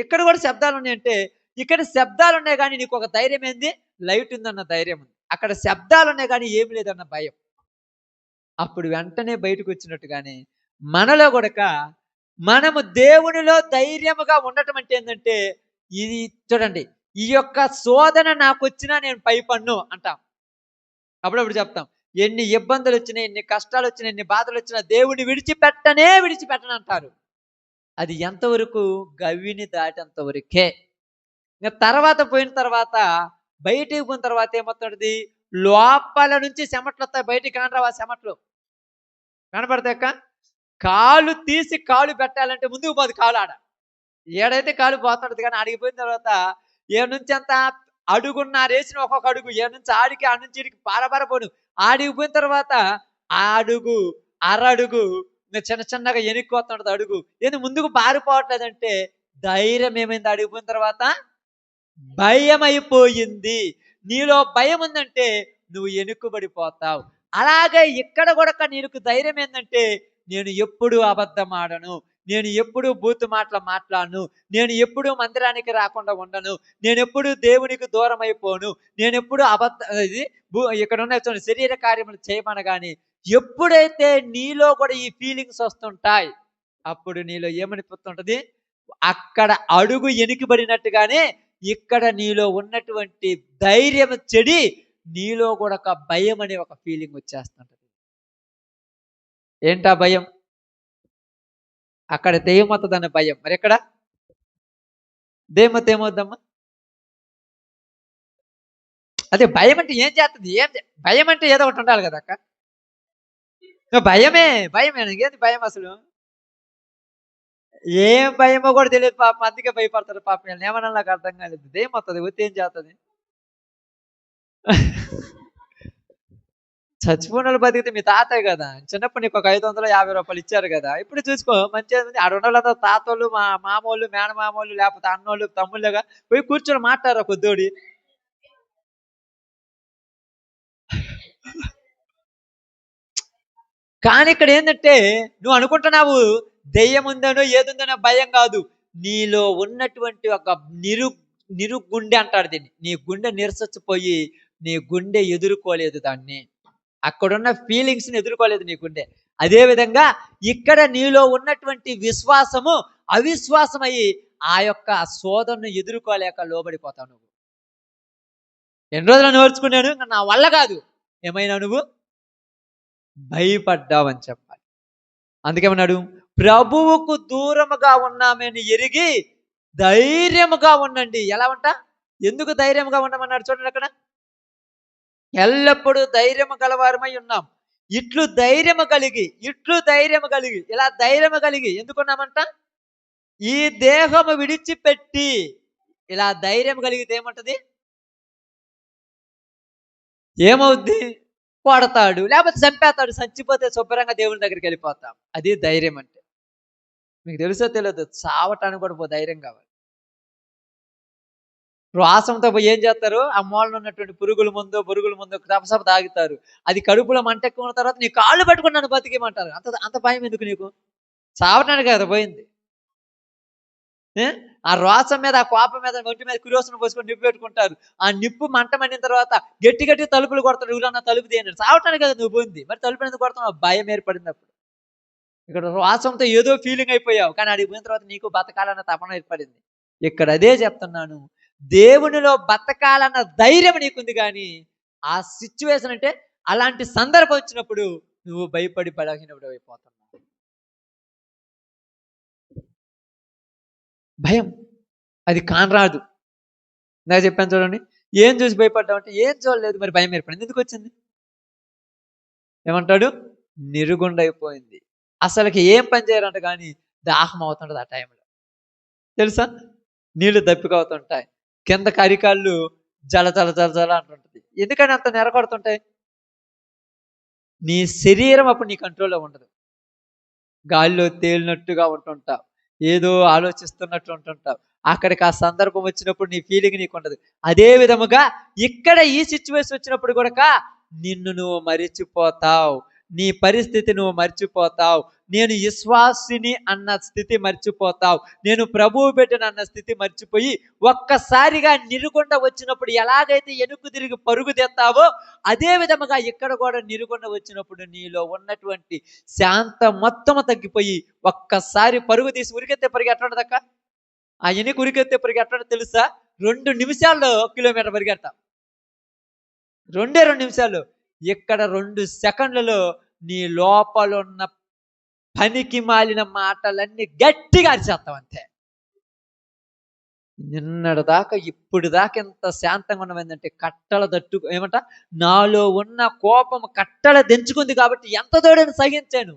ఇక్కడ కూడా శబ్దాలు ఉన్నాయంటే, ఇక్కడ శబ్దాలు ఉన్నాయి కానీ నీకు ఒక ధైర్యం ఏంది? లైట్ ఉందన్న ధైర్యం ఉంది. అక్కడ శబ్దాలు ఉన్నాయి కానీ ఏమి లేదన్న భయం. అప్పుడు వెంటనే బయటకు వచ్చినట్టుగానే మనలో కూడా మనము దేవునిలో ధైర్యముగా ఉండటం అంటే ఏంటంటే, ఇది చూడండి, ఈ యొక్క శోధన నాకు వచ్చినా నేను పైపన్ను అంటాం. అప్పుడప్పుడు చెప్తాం, ఎన్ని ఇబ్బందులు వచ్చినా, ఎన్ని కష్టాలు వచ్చినా, ఎన్ని బాధలు వచ్చినా దేవుని విడిచిపెట్టను అంటారు. అది ఎంతవరకు? గవిని దాటేంత వరకే. ఇంకా తర్వాత పోయిన తర్వాత బయటికి పోయిన తర్వాత ఏమవుతుంది? లోపల నుంచి చెమట్లు వస్తాయి, బయటికి కానరావు. చెమట్లు కనపడతాయక్క. కాలు తీసి కాలు పెట్టాలంటే ముందుకు పోదు కాలు, ఆడ ఏడైతే కాలు పోతుంటది. కానీ ఆడిగిపోయిన తర్వాత ఏడు నుంచి అంత అడుగున్నారేసిన ఒక్కొక్క అడుగు, ఏడు నుంచి ఆడికి, ఆడి నుంచి ఇడికి పారపోను. ఆడిగిపోయిన తర్వాత ఆ అడుగు అరడుగు ఇంకా చిన్నగా ఎనుక్కోతుంటది అడుగు. ఎందుకు ముందుకు పారిపోవట్లేదంటే ధైర్యం ఏమైంది? అడిగిపోయిన తర్వాత భయం అయిపోయింది. నీలో భయం ఉందంటే నువ్వు ఎనుక్కుబడిపోతావు. అలాగే ఇక్కడ కూడా నీకు ధైర్యం ఏంటంటే, నేను ఎప్పుడు అబద్ధం ఆడను, నేను ఎప్పుడు బూతు మాటలు మాట్లాడను, నేను ఎప్పుడు మందిరానికి రాకుండా ఉండను, నేను ఎప్పుడు దేవునికి దూరం అయిపోను, నేను ఎప్పుడు ఇక్కడ ఉన్న శరీర కార్యములు చేయమనగాని ఎప్పుడైతే నీలో కూడా ఈ ఫీలింగ్స్ వస్తుంటాయి, అప్పుడు నీలో ఏమనిపిస్తుంటది? అక్కడ అడుగు ఎనికిబడినట్టుగానే ఇక్కడ నీలో ఉన్నటువంటి ధైర్యం చెడి నీలో కూడా ఒక భయం అనే ఒక ఫీలింగ్ వచ్చేస్తుంటది. ఏంటా భయం? అక్కడ దెయ్యం వస్తుందన్న భయం. మరి ఎక్కడ దెయ్యం వస్తే ఏమవుద్దమ్మా? అదే భయం అంటే ఏం చేస్తుంది? భయం అంటే ఏదో ఒకటి ఉండాలి కదా అక్క. భయమే ఏంది భయం అసలు? ఏం భయమో కూడా తెలియదు పాపం, అందుకే భయపడతారు పాపం. ఏమన్నా నాకు అర్థం కాలేదు. దెయ్యం వస్తుంది, వచ్చి ఏం చేస్తుంది? చచ్చిపోయిన వాళ్ళు బతికితే మీ తాతయ్య కదా, చిన్నప్పుడు నీకు ఒక 550 రూపాయలు ఇచ్చారు కదా, ఇప్పుడు చూసుకో మంచిగా ఉంది. ఆ 200 తాతోళ్ళు, మా మామోళ్ళు, మేనమామోళ్ళు, లేకపోతే అన్నోళ్ళు, తమ్ముళ్ళగా పోయి కూర్చొని మాట్లాడరా కొద్దోడి. కానీ ఇక్కడ ఏంటంటే, నువ్వు అనుకుంటున్నావు దెయ్యం ఉందనో ఏదుందనో భయం కాదు. నీలో ఉన్నటువంటి ఒక నిరు నిరుగుండె అంటాడు దీన్ని. నీ గుండె నిరసొచ్చిపోయి నీ గుండె ఎదుర్కోలేదు దాన్ని. అక్కడున్న ఫీలింగ్స్‌ని ఎదుర్కోలేదు నీ గుండె. అదే విధంగా ఇక్కడ నీలో ఉన్నటువంటి విశ్వాసము అవిశ్వాసమయ్యి ఆ యొక్క శోధనను ఎదుర్కోలేక లోబడిపోతావు నువ్వు. ఎన్ని రోజులు నేర్చుకున్నాను, ఇంక నా వల్ల కాదు. ఏమైనావు నువ్వు? భయపడ్డావని చెప్పాలి. అందుకేమన్నాడు, ప్రభువుకు దూరముగా ఉన్నామని ఎరిగి ధైర్యముగా ఉండండి. ఎలా ఉంట? ఎందుకు ధైర్యముగా ఉండమన్నాడు చూడండి అక్కడ. ఎల్లప్పుడూ ధైర్యము గలవారమై ఉన్నాం. ఇట్లు ధైర్యము కలిగి ఇలా ధైర్యము కలిగి ఎందుకున్నామంట? ఈ దేహము విడిచిపెట్టి ఇలా ధైర్యం కలిగితే ఏమంటది? ఏమవుద్ది? కొడతాడు, లేకపోతే చంపేస్తాడు. చచ్చిపోతే శుభ్రంగా దేవుని దగ్గరికి వెళ్ళిపోతాం. అది ధైర్యం అంటే. మీకు తెలుసో తెలియదు, చావటానికి కూడా ధైర్యం కావాలి. శ్వాసంతో పోయి ఏం చేస్తారు? ఆ మూలలో ఉన్నటువంటి పురుగుల ముందు తపసప తాగుతారు. అది కడుపులో మంటెక్కున్న తర్వాత నీ కాళ్ళు పట్టుకుని నన్ను బతికేయమంటారు. అంత అంత భయం ఎందుకు నీకు? చావటానికి కదా పోయింది. ఆ రోసం మీద, ఆ కోపం మీద, ఒంటి మీద కిరోసిన్ పోసుకొని నిప్పు పెట్టుకుంటారు. ఆ నిప్పు మంట మండిన తర్వాత గట్టి గట్టి తలుపులు కొడతాడు. ఊరన్న తలుపు తీయండి, చావటానికి కదా నువ్వు పోయింది. మరి తలుపు ఎందుకు కొడతావు? భయం ఏర్పడింది అప్పుడు. ఇక్కడ రోసంతో ఏదో ఫీలింగ్ అయిపోయావు, కానీ అడిగి పోయిన తర్వాత నీకు బతకాలన్న తపన ఏర్పడింది. ఇక్కడ అదే చెప్తున్నాను, దేవునిలో బతకాలన్న ధైర్యం నీకుంది, కానీ ఆ సిచ్యువేషన్ అంటే అలాంటి సందర్భం వచ్చినప్పుడు నువ్వు భయపడి బలహీనపడి అయిపోతున్నావు. భయం అది కానరాదు. నాకు చెప్పాను చూడండి, ఏం చూసి భయపడ్డావు అంటే ఏం చూడలేదు, మరి భయం ఏర్పడింది. ఎందుకు వచ్చింది? ఏమంటాడు? నిరుగుండైపోయింది. అసలుకి ఏం పని చేయరంట, కానీ దాహం అవుతుంటది ఆ టైంలో. తెలుసా? నీళ్లు దప్పికవుతుంటాయి, కింద కరికాళ్ళు జల జల జల జల అంటుంటది. ఎందుకని అంత నెరకొడుతుంటాయి? నీ శరీరం అప్పుడు నీ కంట్రోల్లో ఉండదు. గాలిలో తేలినట్టుగా ఉంటుంటావు, ఏదో ఆలోచిస్తున్నట్టు ఉంటుంటావు. అక్కడికి ఆ సందర్భం వచ్చినప్పుడు నీ ఫీలింగ్ నీకు ఉండదు. అదే విధముగా ఇక్కడ ఈ సిచ్యువేషన్ వచ్చినప్పుడు కూడా నిన్ను నువ్వు మరిచిపోతావు, నీ పరిస్థితి నువ్వు మర్చిపోతావు. నేను విశ్వాసిని అన్న స్థితి మర్చిపోతావు, నేను ప్రభువు బిడ్డను అన్న స్థితి మర్చిపోయి ఒక్కసారిగా నిరుగుండ వచ్చినప్పుడు ఎలాగైతే ఎనుకు తిరిగి పరుగు తెస్తావో అదే విధముగా ఇక్కడ కూడా నిరుగుండ వచ్చినప్పుడు నీలో ఉన్నటువంటి శాంతం మొత్తం తగ్గిపోయి ఒక్కసారి పరుగు తీసి ఉరికెత్తే పరిగెట్టడదక్క. ఆ ఎనికి ఉరికెత్తే పరిగెట్టడం తెలుసా? 2 నిమిషాల్లో కిలోమీటర్ పరిగెడతాం. 2 నిమిషాలు. ఇక్కడ 2 సెకండ్లలో నీ లోపల ఉన్న పనికి మాలిన మాటలన్నీ గట్టిగా అరిచేస్తాం అంతే. నిన్నటి దాకా ఇప్పుడు దాకా ఎంత శాంతంగా ఉన్నమైందంటే కట్టల దట్టు ఏమంట, నాలో ఉన్న కోపం కట్టల దించుకుంది కాబట్టి ఎంత తోడని సహించాను.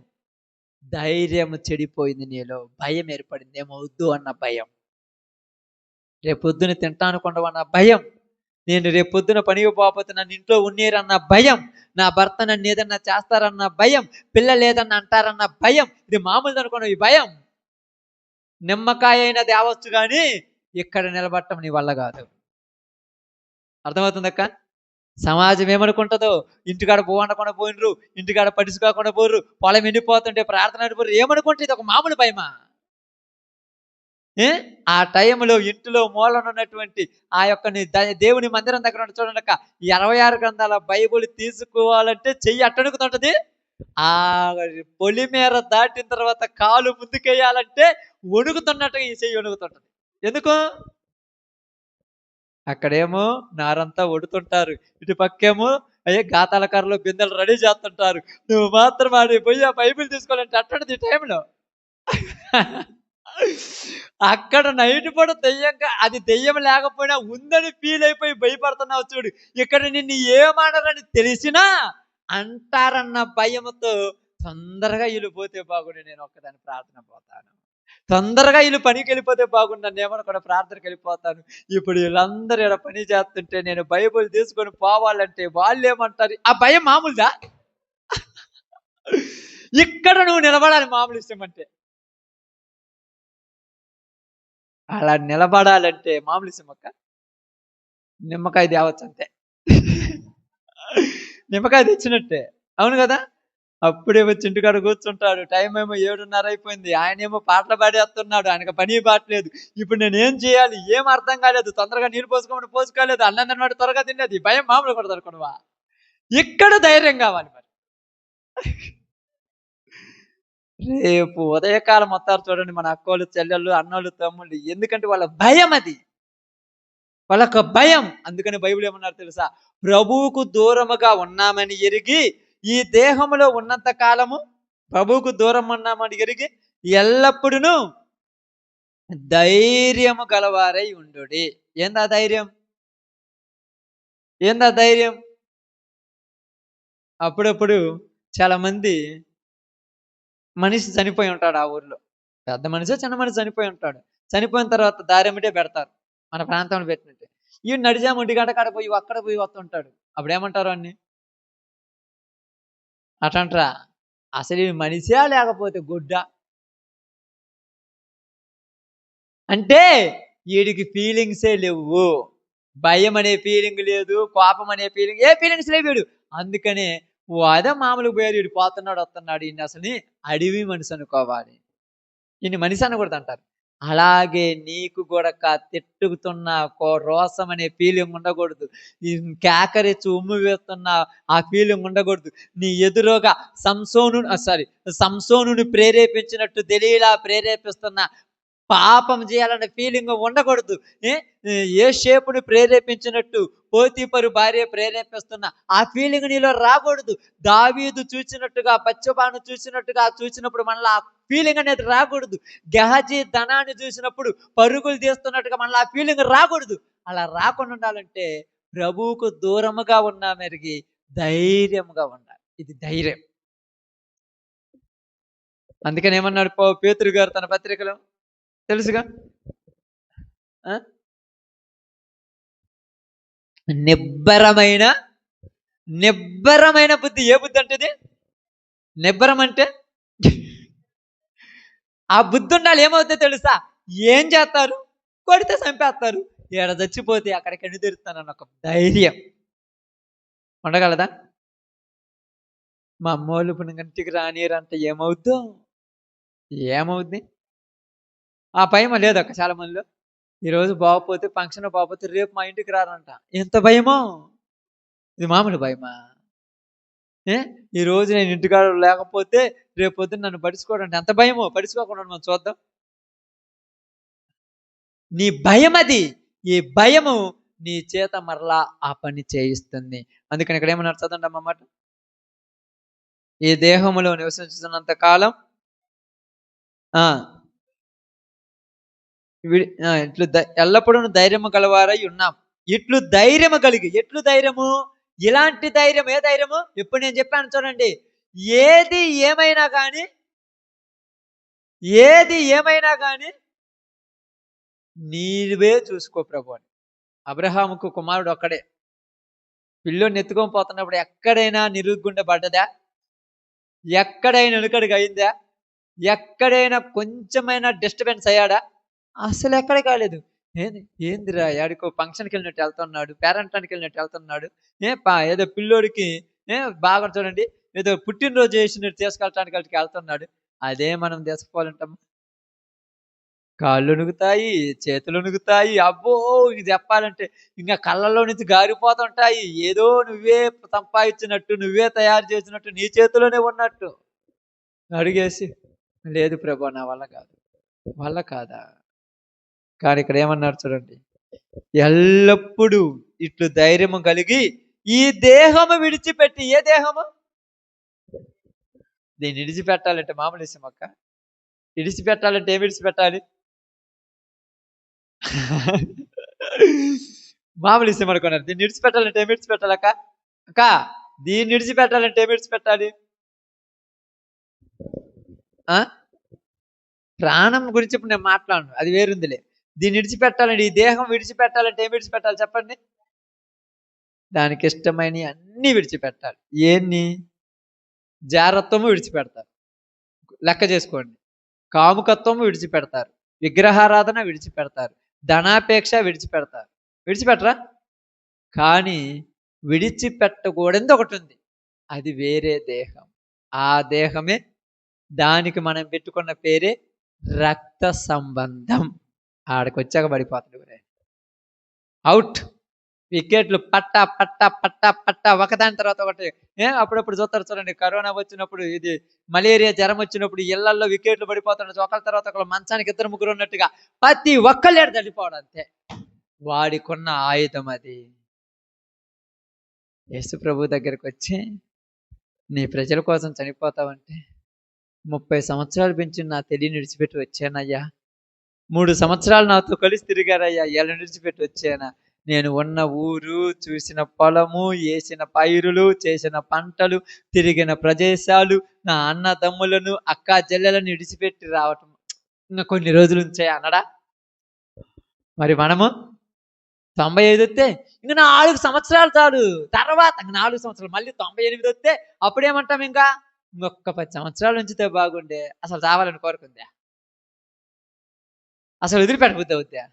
ధైర్యం చెడిపోయింది, నీలో భయం ఏర్పడింది. ఏమవుద్దు అన్న భయం, రేపొద్దున తింటాను కొండవన్న భయం, నేను రేపొద్దున పనికి పోకపోతే నన్ను ఇంట్లో ఉన్నీరన్న భయం, నా భర్త నన్ను ఏదన్నా చేస్తారన్న భయం, పిల్లలు ఏదన్నా అంటారన్న భయం. ఇది మామూలు అనుకున్న ఈ భయం నిమ్మకాయ అయినా తేవచ్చు, కానీ ఇక్కడ నిలబడటం నీ వల్ల కాదు. అర్థమవుతుందక్క? సమాజం ఏమనుకుంటుందో, ఇంటికాడ పోవకుండా పోయినరు, ఇంటికాడ పడుచుకోకుండా పోరు, పొలం ఎండిపోతుంటే ప్రార్థన పోరు, ఏమనుకుంటే ఇది ఒక మామూలు భయమా? ఆ టైంలో ఇంటిలో మూలనున్నటువంటి ఆ యొక్క దేవుని మందిరం దగ్గర చూడండి అక్క, 26 గ్రంథాల బైబుల్ తీసుకోవాలంటే చెయ్యి అట్టడుగుతుంటది. ఆ పొలిమేర దాటిన తర్వాత కాలు ముందుకేయాలంటే వణుకుతున్నట్టుగా ఈ చెయ్యి వణుకుతుంటది. ఎందుకు? అక్కడేమో నారంతా వడుతుంటారు, ఇటు పక్కేమో గాతాల కర్రలో బిందెలు రెడీ చేస్తుంటారు. నువ్వు మాత్రం ఆడిపోయి ఆ బైబిల్ తీసుకోవాలంటే అట్టండి ఈ టైంలో. అక్కడ నైట్ పూట దెయ్యంగా, అది దెయ్యం లేకపోయినా ఉందని ఫీల్ అయిపోయి భయపడుతున్నావు చూడు. ఇక్కడ నిన్ను ఏమనరని తెలిసినా అంటారన్న భయంతో తొందరగా వీళ్ళు పోతే బాగుండి, నేను ఒక్కదాన్ని ప్రార్థన పోతాను. తొందరగా వీళ్ళు పనికి వెళ్ళిపోతే బాగుండు, నన్ను ఏమన్నా కూడా ప్రార్థనకి వెళ్ళిపోతాను. ఇప్పుడు వీళ్ళందరూ ఇలా పని చేస్తుంటే నేను బైబిల్ తీసుకొని పోవాలంటే వాళ్ళు ఏమంటారు? ఆ భయం మామూలుదా? ఇక్కడ నువ్వు నిలబడాలి మామూలు విషయం అంటే. అలా నిలబడాలంటే మామూలు విషయం అక్క. నిమ్మకాయ తేవచ్చు అంతే. నిమ్మకాయ తెచ్చినట్టే. అవును కదా! అప్పుడే వచ్చి ఇంటికాడ కూర్చుంటాడు. టైం ఏమో 7:30 అయిపోయింది. ఆయనేమో పాటలు పాడేస్తున్నాడు. ఆయనకు పని పాట లేదు. ఇప్పుడు నేనేం చేయాలి? ఏం అర్థం కాలేదు. తొందరగా నీళ్ళు పోసుకోమని పోసుకోలేదు. అన్నం తినమంటే త్వరగా తినేది. భయం మామూలుగా ఉండదనుకోవా. ఇక్కడ ధైర్యం కావాలి మరి. రేపు ఉదయకాలం వస్తారు చూడండి మన అక్కోళ్ళు, చెల్లెళ్ళు, అన్నోళ్ళు, తమ్ముళ్ళు. ఎందుకంటే వాళ్ళ భయం అది. వాళ్ళొక భయం. అందుకని బైబిల్ ఏమన్నారు తెలుసా? ప్రభువుకు దూరముగా ఉన్నామని ఎరిగి ఈ దేహములో ఉన్నంత కాలము ప్రభువుకు దూరం ఉన్నామని ఎరిగి ఎల్లప్పుడూ ధైర్యము గలవారై ఉండుడి. ఏందా ధైర్యం? ఏందా ధైర్యం? అప్పుడప్పుడు చాలా మంది మనిషి చనిపోయి ఉంటాడు ఆ ఊర్లో. పెద్ద మనిషో చిన్న మనిషి చనిపోయి ఉంటాడు. చనిపోయిన తర్వాత దారెమ్మటే పెడతారు. మన ప్రాంతంలో పెట్టినట్టే. ఈడు నడిజాము 1 కాడ పోయి అక్కడ పోయి వస్తుంటాడు. అప్పుడు ఏమంటారు వాడిని? అటంట్రా అసలు ఈ మనిషా లేకపోతే గుడ్డ? అంటే వీడికి ఫీలింగ్సే లేవు. భయం అనే ఫీలింగ్ లేదు, కోపం అనే ఫీలింగ్, ఏ ఫీలింగ్స్ లేవు వీడు. అందుకనే అదే మామూలుగా పోయాడు, వీడు పోతున్నాడు వస్తున్నాడు, ఈయన అసలు అడవి మనిషి అనుకోవాలి, ఈయన మనిషి అనకూడదు అంటారు. అలాగే నీకు కూడా తిట్టుకుతున్న రోసం అనే ఫీలింగ్ ఉండకూడదు. ఈ కేకరించి ఉమ్ము వేస్తున్న ఆ ఫీలింగ్ ఉండకూడదు. నీ ఎదురుగా సంసోనుని ప్రేరేపించినట్టు దెలీలా ప్రేరేపిస్తున్న పాపం చేయాలనే ఫీలింగ్ ఉండకూడదు. ఏ షేపుని ప్రేరేపించినట్టు పోతీఫరు భార్య ప్రేరేపిస్తున్న ఆ ఫీలింగ్ నీలో రాకూడదు. దావీదు చూసినట్టుగా బత్షెబాను చూసినప్పుడు మనలో ఆ ఫీలింగ్ అనేది రాకూడదు. గెహజీ ధనాన్ని చూసినప్పుడు పరుగులు తీస్తున్నట్టుగా మనలో ఆ ఫీలింగ్ రాకూడదు. అలా రాకుండా ఉండాలంటే ప్రభువుకు దూరముగా ఉన్నా మెరిగి ధైర్యముగా ఉండాలి. ఇది ధైర్యం. అందుకని ఏమన్నాడు పేతురు గారు తన పత్రికలో తెలుసుగా? నిబ్బరమైన బుద్ధి. ఏ బుద్ధి అంటే? నిబ్బరం అంటే ఆ బుద్ధి ఉండాలి. ఏమవుతుందో తెలుసా? ఏం చేస్తారు? కొడితే చంపేస్తారు, ఏడ చచ్చిపోతే అక్కడికి ఎన్ని తెరుస్తానన్న ఒక ధైర్యం ఉండగలదా? మా అమ్మోళ్ళు పుణ్యంటికి రానియరంటే ఏమవుద్ది? ఆ భయం లేదు అక్క చాలా మందిలో. ఈరోజు బాగపోతే ఫంక్షన్ బాగపోతే రేపు మా ఇంటికి రారంట. ఎంత భయమో! ఇది మామూలు భయమా? ఈ రోజు నేను ఇంటికాడ లేకపోతే రేపు పొద్దున్న నన్ను పడుచుకోవడం ఎంత భయమో. పడుచుకోకుండా మనం చూద్దాం. నీ భయం అది. ఈ భయము నీ చేత మరలా ఆ పని చేయిస్తుంది. అందుకని ఇక్కడ ఏమన్నారు చదవండి అన్నమాట. ఈ దేహములో నివసించుతున్నంత కాలం ఇట్లు ఎల్లప్పుడూ ధైర్యము గలవారై ఉన్నాం. ఇట్లు ధైర్యము కలిగి, ఎట్లు ధైర్యము? ఇలాంటి ధైర్యం. ఏ ధైర్యము? ఇప్పుడు నేను చెప్పాను చూడండి. ఏది ఏమైనా కానీ నీవే చూసుకో ప్రభు అని. అబ్రహాముకు కుమారుడు ఒక్కడే. పిల్లోని ఎత్తుకొని పోతున్నప్పుడు ఎక్కడైనా నిరుగుండె పడ్డదా? ఎక్కడైనా వెనుకడికి అయిందా? ఎక్కడైనా కొంచెమైనా డిస్టర్బెన్స్ అయ్యాడా? అసలు ఎక్కడ కాలేదు. ఏందిరా యాడికో ఫంక్షన్కి వెళ్ళినట్టు వెళ్తున్నాడు, పేరెంటానికి వెళ్ళినట్టు వెళ్తున్నాడు. ఏదో పిల్లోడికి బాగా చూడండి ఏదో పుట్టినరోజు చేసినట్టు తీసుకెళ్ళటానికి వెళ్తున్నాడు. అదే మనం తీసుకుపోవాలంటాం. కాళ్ళు వణుకుతాయి, చేతులు వణుకుతాయి. అబ్బో ఇది చెప్పాలంటే ఇంకా కళ్ళల్లో నుంచి గారిపోతుంటాయి. ఏదో నువ్వే సంపాదించినట్టు, నువ్వే తయారు చేసినట్టు, నీ చేతిలోనే ఉన్నట్టు అడిగేసి, లేదు ప్రభు నా వల్ల కాదా? కానీ ఇక్కడ ఏమన్నారు చూడండి. ఎల్లప్పుడూ ఇట్లు ధైర్యము కలిగి ఈ దేహము విడిచిపెట్టి. ఏ దేహము? దీన్ని విడిచిపెట్టాలంటే మామూలు విషయం అక్క. విడిచిపెట్టాలంటే ఏం విడిచిపెట్టాలి? మామూలు విషయం అనుకున్నారు. దీన్ని విడిచిపెట్టాలంటే ఏం విడిచిపెట్టాలి అక్క? దీన్ని విడిచిపెట్టాలంటే ఏం విడిచిపెట్టాలి? ప్రాణం గురించి ఇప్పుడు నేను మాట్లాడను, అది వేరుందిలే. దీన్ని విడిచిపెట్టాలండి, ఈ దేహం విడిచిపెట్టాలంటే ఏం విడిచిపెట్టాలి చెప్పండి? దానికి ఇష్టమైన అన్ని విడిచిపెట్టాలి. జారత్వము విడిచిపెడతారు. లెక్క చేసుకోండి. కాముకత్వము విడిచిపెడతారు. విగ్రహారాధన విడిచిపెడతారు. ధనాపేక్ష విడిచిపెడతారు. విడిచిపెట్టరా? కానీ విడిచిపెట్టకూడనిది ఒకటి ఉంది. అది వేరే దేహం. ఆ దేహమే, దానికి మనం పెట్టుకున్న పేరే రక్త సంబంధం. ఆడికొచ్చాక పడిపోతాడు. అవుట్. వికెట్లు పట్ట పట్ట పట్ట పట్ట ఒకదాని తర్వాత ఒకటి. అప్పుడప్పుడు చూస్తారు చూడండి, కరోనా వచ్చినప్పుడు, ఇది మలేరియా జ్వరం వచ్చినప్పుడు ఇళ్లల్లో వికెట్లు పడిపోతున్నాడు. ఒకళ్ళ తర్వాత ఒకళ్ళు మంచానికి 2-3 ఉన్నట్టుగా ప్రతి ఒక్కళ్ళేడు తల్లిపోవడం అంతే. వాడికున్న ఆయుధం అది. యేసు ప్రభు దగ్గరికి వచ్చి, నీ ప్రజల కోసం చనిపోతావంటే 30 సంవత్సరాలు పెంచి నా తెలియని విడిచిపెట్టి వచ్చానయ్యా. 3 సంవత్సరాలు నాతో కలిసి తిరిగారయ్యా, ఎలా విడిచిపెట్టి వచ్చానా? నేను ఉన్న ఊరు, చూసిన పొలము, వేసిన పైరులు, చేసిన పంటలు, తిరిగిన ప్రదేశాలు, నా అన్నదమ్ములను, అక్కా చెల్లెలను విడిచిపెట్టి రావటం ఇంకా కొన్ని రోజులు ఉంచే అన్నడా? మరి మనము 95 వస్తే ఇంక 4 సంవత్సరాలు చాలు, తర్వాత 4 సంవత్సరాలు, మళ్ళీ 98 వస్తే అప్పుడేమంటాం? ఇంకా ఇంకొక 10 సంవత్సరాలు ఉంచితే బాగుండే. అసలు రావాలని కోరుకుందా? అసలు వదిలిపెట్టబుద్ది అవుద్దా?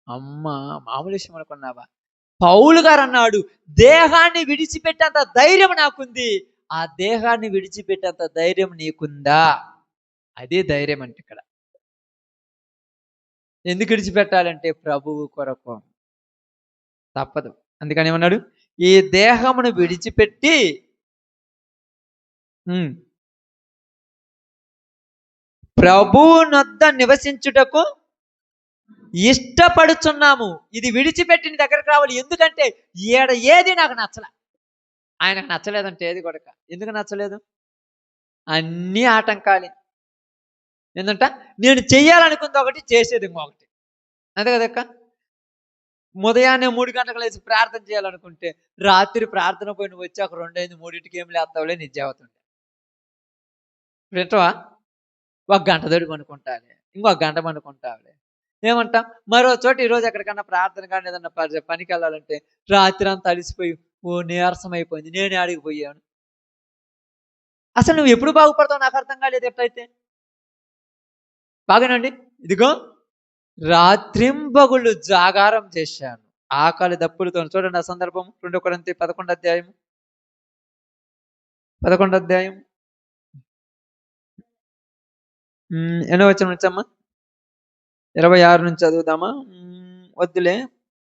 అమ్మ, మామూలు విషయం అనుకున్నావా? పౌలు గారు అన్నాడు, దేహాన్ని విడిచిపెట్టేంత ధైర్యం నాకుంది. ఆ దేహాన్ని విడిచిపెట్టేంత ధైర్యం నీకుందా? అదే ధైర్యం అంటే ఇక్కడ. ఎందుకు విడిచిపెట్టాలంటే ప్రభువు కొరకు. తప్పదు. అందుకని ఏమన్నాడు? ఈ దేహమును విడిచిపెట్టి ప్రభువు నొద్ద నివసించుటకు ఇష్టపడుచున్నాము. ఇది విడిచిపెట్టిన దగ్గరకు రావాలి. ఎందుకంటే ఏది నాకు నచ్చలే. ఆయనకు నచ్చలేదంటే ఏది కొడక. ఎందుకు నచ్చలేదు? అన్నీ ఆటంకాలే. ఏంటంట? నేను చెయ్యాలనుకుంది ఒకటి, చేసేది ఇంకొకటి. అంతే కదక్క. ఉదయాన్నే 3 గంటలకు లేచి ప్రార్థన చేయాలనుకుంటే రాత్రి ప్రార్థన పోయి నువ్వు వచ్చి ఒక 2 అయింది, 3ంటికి ఏం లేస్తావులే, నిజవుతుంది. వింటవా? 1 గంట తోటి పనుకుంటాలే, ఇంకొక గంట పనుకుంటావులే. ఏమంటాం? మరో చోట ఈరోజు ఎక్కడికన్నా ప్రార్థన కానీ ఏదన్నా పనికి వెళ్ళాలంటే రాత్రి అంతా అలిసిపోయి నీరసం అయిపోయింది, నేనే అడిగిపోయాను. అసలు నువ్వు ఎప్పుడు బాగుపడతావు నాకు అర్థం కాలేదు. ఎట్లయితే బాగానండి. ఇదిగో రాత్రింబగుళ్ళు జాగారం చేశాను, ఆకలి దప్పులతో. చూడండి ఆ సందర్భం, 2 కొరింథీ 11 అధ్యాయం 8వ వచనం నుంచి అమ్మా, 26 నుంచి చదువుదామా? వద్దులే,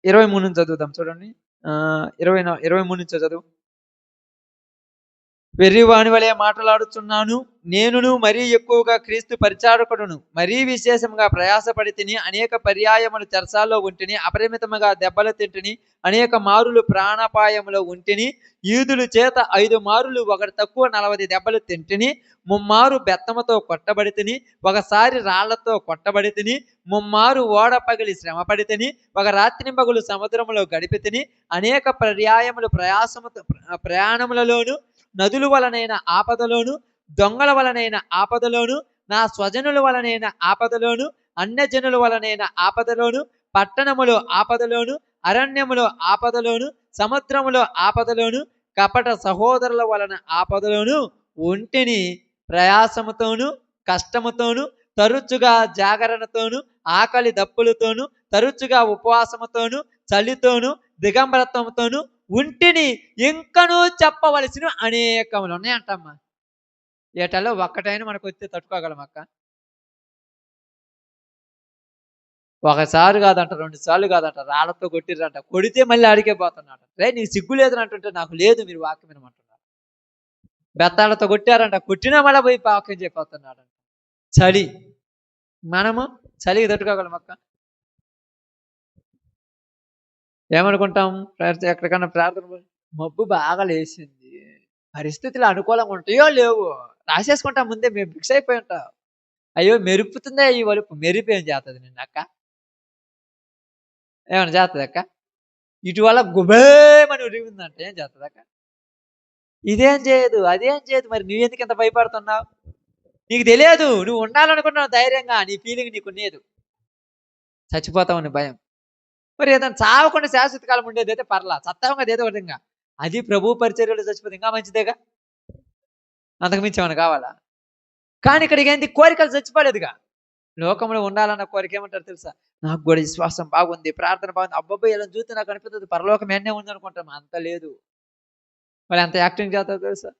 23 నుంచి చదువుదాం. చూడండి, 23 నుంచి చదువు. వెర్రివాని వలె మాట్లాడుచున్నాను, నేనును మరీ ఎక్కువగా క్రీస్తు పరిచారకుడును. మరీ విశేషంగా ప్రయాసపడి తిని, అనేక పర్యాయములు చెరసాల్లో ఉంటిని, అపరిమితముగా దెబ్బలు తింటిని, అనేక మారులు ప్రాణాపాయములో ఉంటిని, యూదుల చేత 5 మారులు ఒకటి తక్కువ 40 దెబ్బలు తింటిని, 3 మారు బెత్తముతో కొట్టబడి తిని, ఒకసారి రాళ్లతో కొట్టబడి తిని, 3 మారు ఓడ పగిలి శ్రమపడి తిని, ఒక రాత్రింబగులు సముద్రములో గడిపి తిని, అనేక పర్యాయములు ప్రయాణములలోను, నదుల వలనైన ఆపదలోను, దొంగల వలనైన ఆపదలోను, నా స్వజనుల వలనైన ఆపదలోను, అన్యజనుల వలనైన ఆపదలోను, పట్టణములో ఆపదలోను, అరణ్యములో ఆపదలోను, సముద్రములో ఆపదలోను, కపట సహోదరుల వలన ఆపదలోను ఒంటిని. ప్రయాసముతోను, కష్టముతోను, తరచుగా జాగరణతోను, ఆకలి దప్పులతోను, తరచుగా ఉపవాసముతోను, చలితోను, దిగంబరత్వంతోను ఉంటిని. ఇంకనూ చెప్పవలసిన అనేకములు ఉన్నాయంటమ్మా. ఏటల్లో ఒక్కటైనా మనకు వస్తే తట్టుకోగలం అక్క? ఒకసారి కాదంట, 2 సార్లు కాదంట, రాళ్లతో కొట్టిర్రంట. కొడితే మళ్ళీ అడిగే పోతున్నాడు. రే నీకు సిగ్గు లేదని అంటుంటే, నాకు లేదు, మీరు వాక్యం వినమంటున్నారు. బెత్తాలతో కొట్టారంట, కొట్టినా మళ్ళీ పోయి వాక్యం చెప్పిపోతున్నాడు. చలి, మనము చలికి తట్టుకోగలం అక్క? ఏమనుకుంటాం? ఎక్కడికన్నా ప్రార్థన, మబ్బు బాగా లేచింది, పరిస్థితులు అనుకూలంగా ఉంటాయో లేవు, రాసేసుకుంటాం ముందే, మేము ఫిక్స్ అయిపోయి ఉంటాం. అయ్యో మెరుపుతుందే ఈ వలుపు, మెరుపు ఏం చేస్తుంది నిన్న అక్క? ఏమైనా చేస్తుంది అక్క? ఇటువల్ల గుబేమని ఉరిగిందంటే ఏం చేస్తుంది అక్క? ఇదేం చేయదు, అదేం చేయదు. మరి నువ్వెందుకు ఇంత భయపడుతున్నావు? నీకు తెలియదు, నువ్వు ఉండాలనుకున్నావు ధైర్యంగా, నీ ఫీలింగ్ నీకు లేదు, చచ్చిపోతావని భయం. మరి ఏదైనా చావకుండా శాశ్వత కాలం ఉండేది అయితే పర్లా, చత్తావంగా ఏదో విధంగా. అది ప్రభు పరిచర్యలు చచ్చిపోతే ఇంకా మంచిదేగా. అంతకు మించి ఏమైనా కావాలా? కానీ ఇక్కడికి ఏంది, కోరికలు చచ్చిపోలేదుగా. లోకంలో ఉండాలన్న కోరిక ఏమంటారు తెలుసా? నాకు కూడా విశ్వాసం బాగుంది, ప్రార్థన బాగుంది, అబ్బబ్బో ఇలా చూస్తే నాకు అనిపిస్తుంది పరలోకం ఎన్నే ఉంది అనుకుంటాం, అంత లేదు. వాళ్ళు ఎంత యాక్టింగ్ చేస్తారో తెలుసా?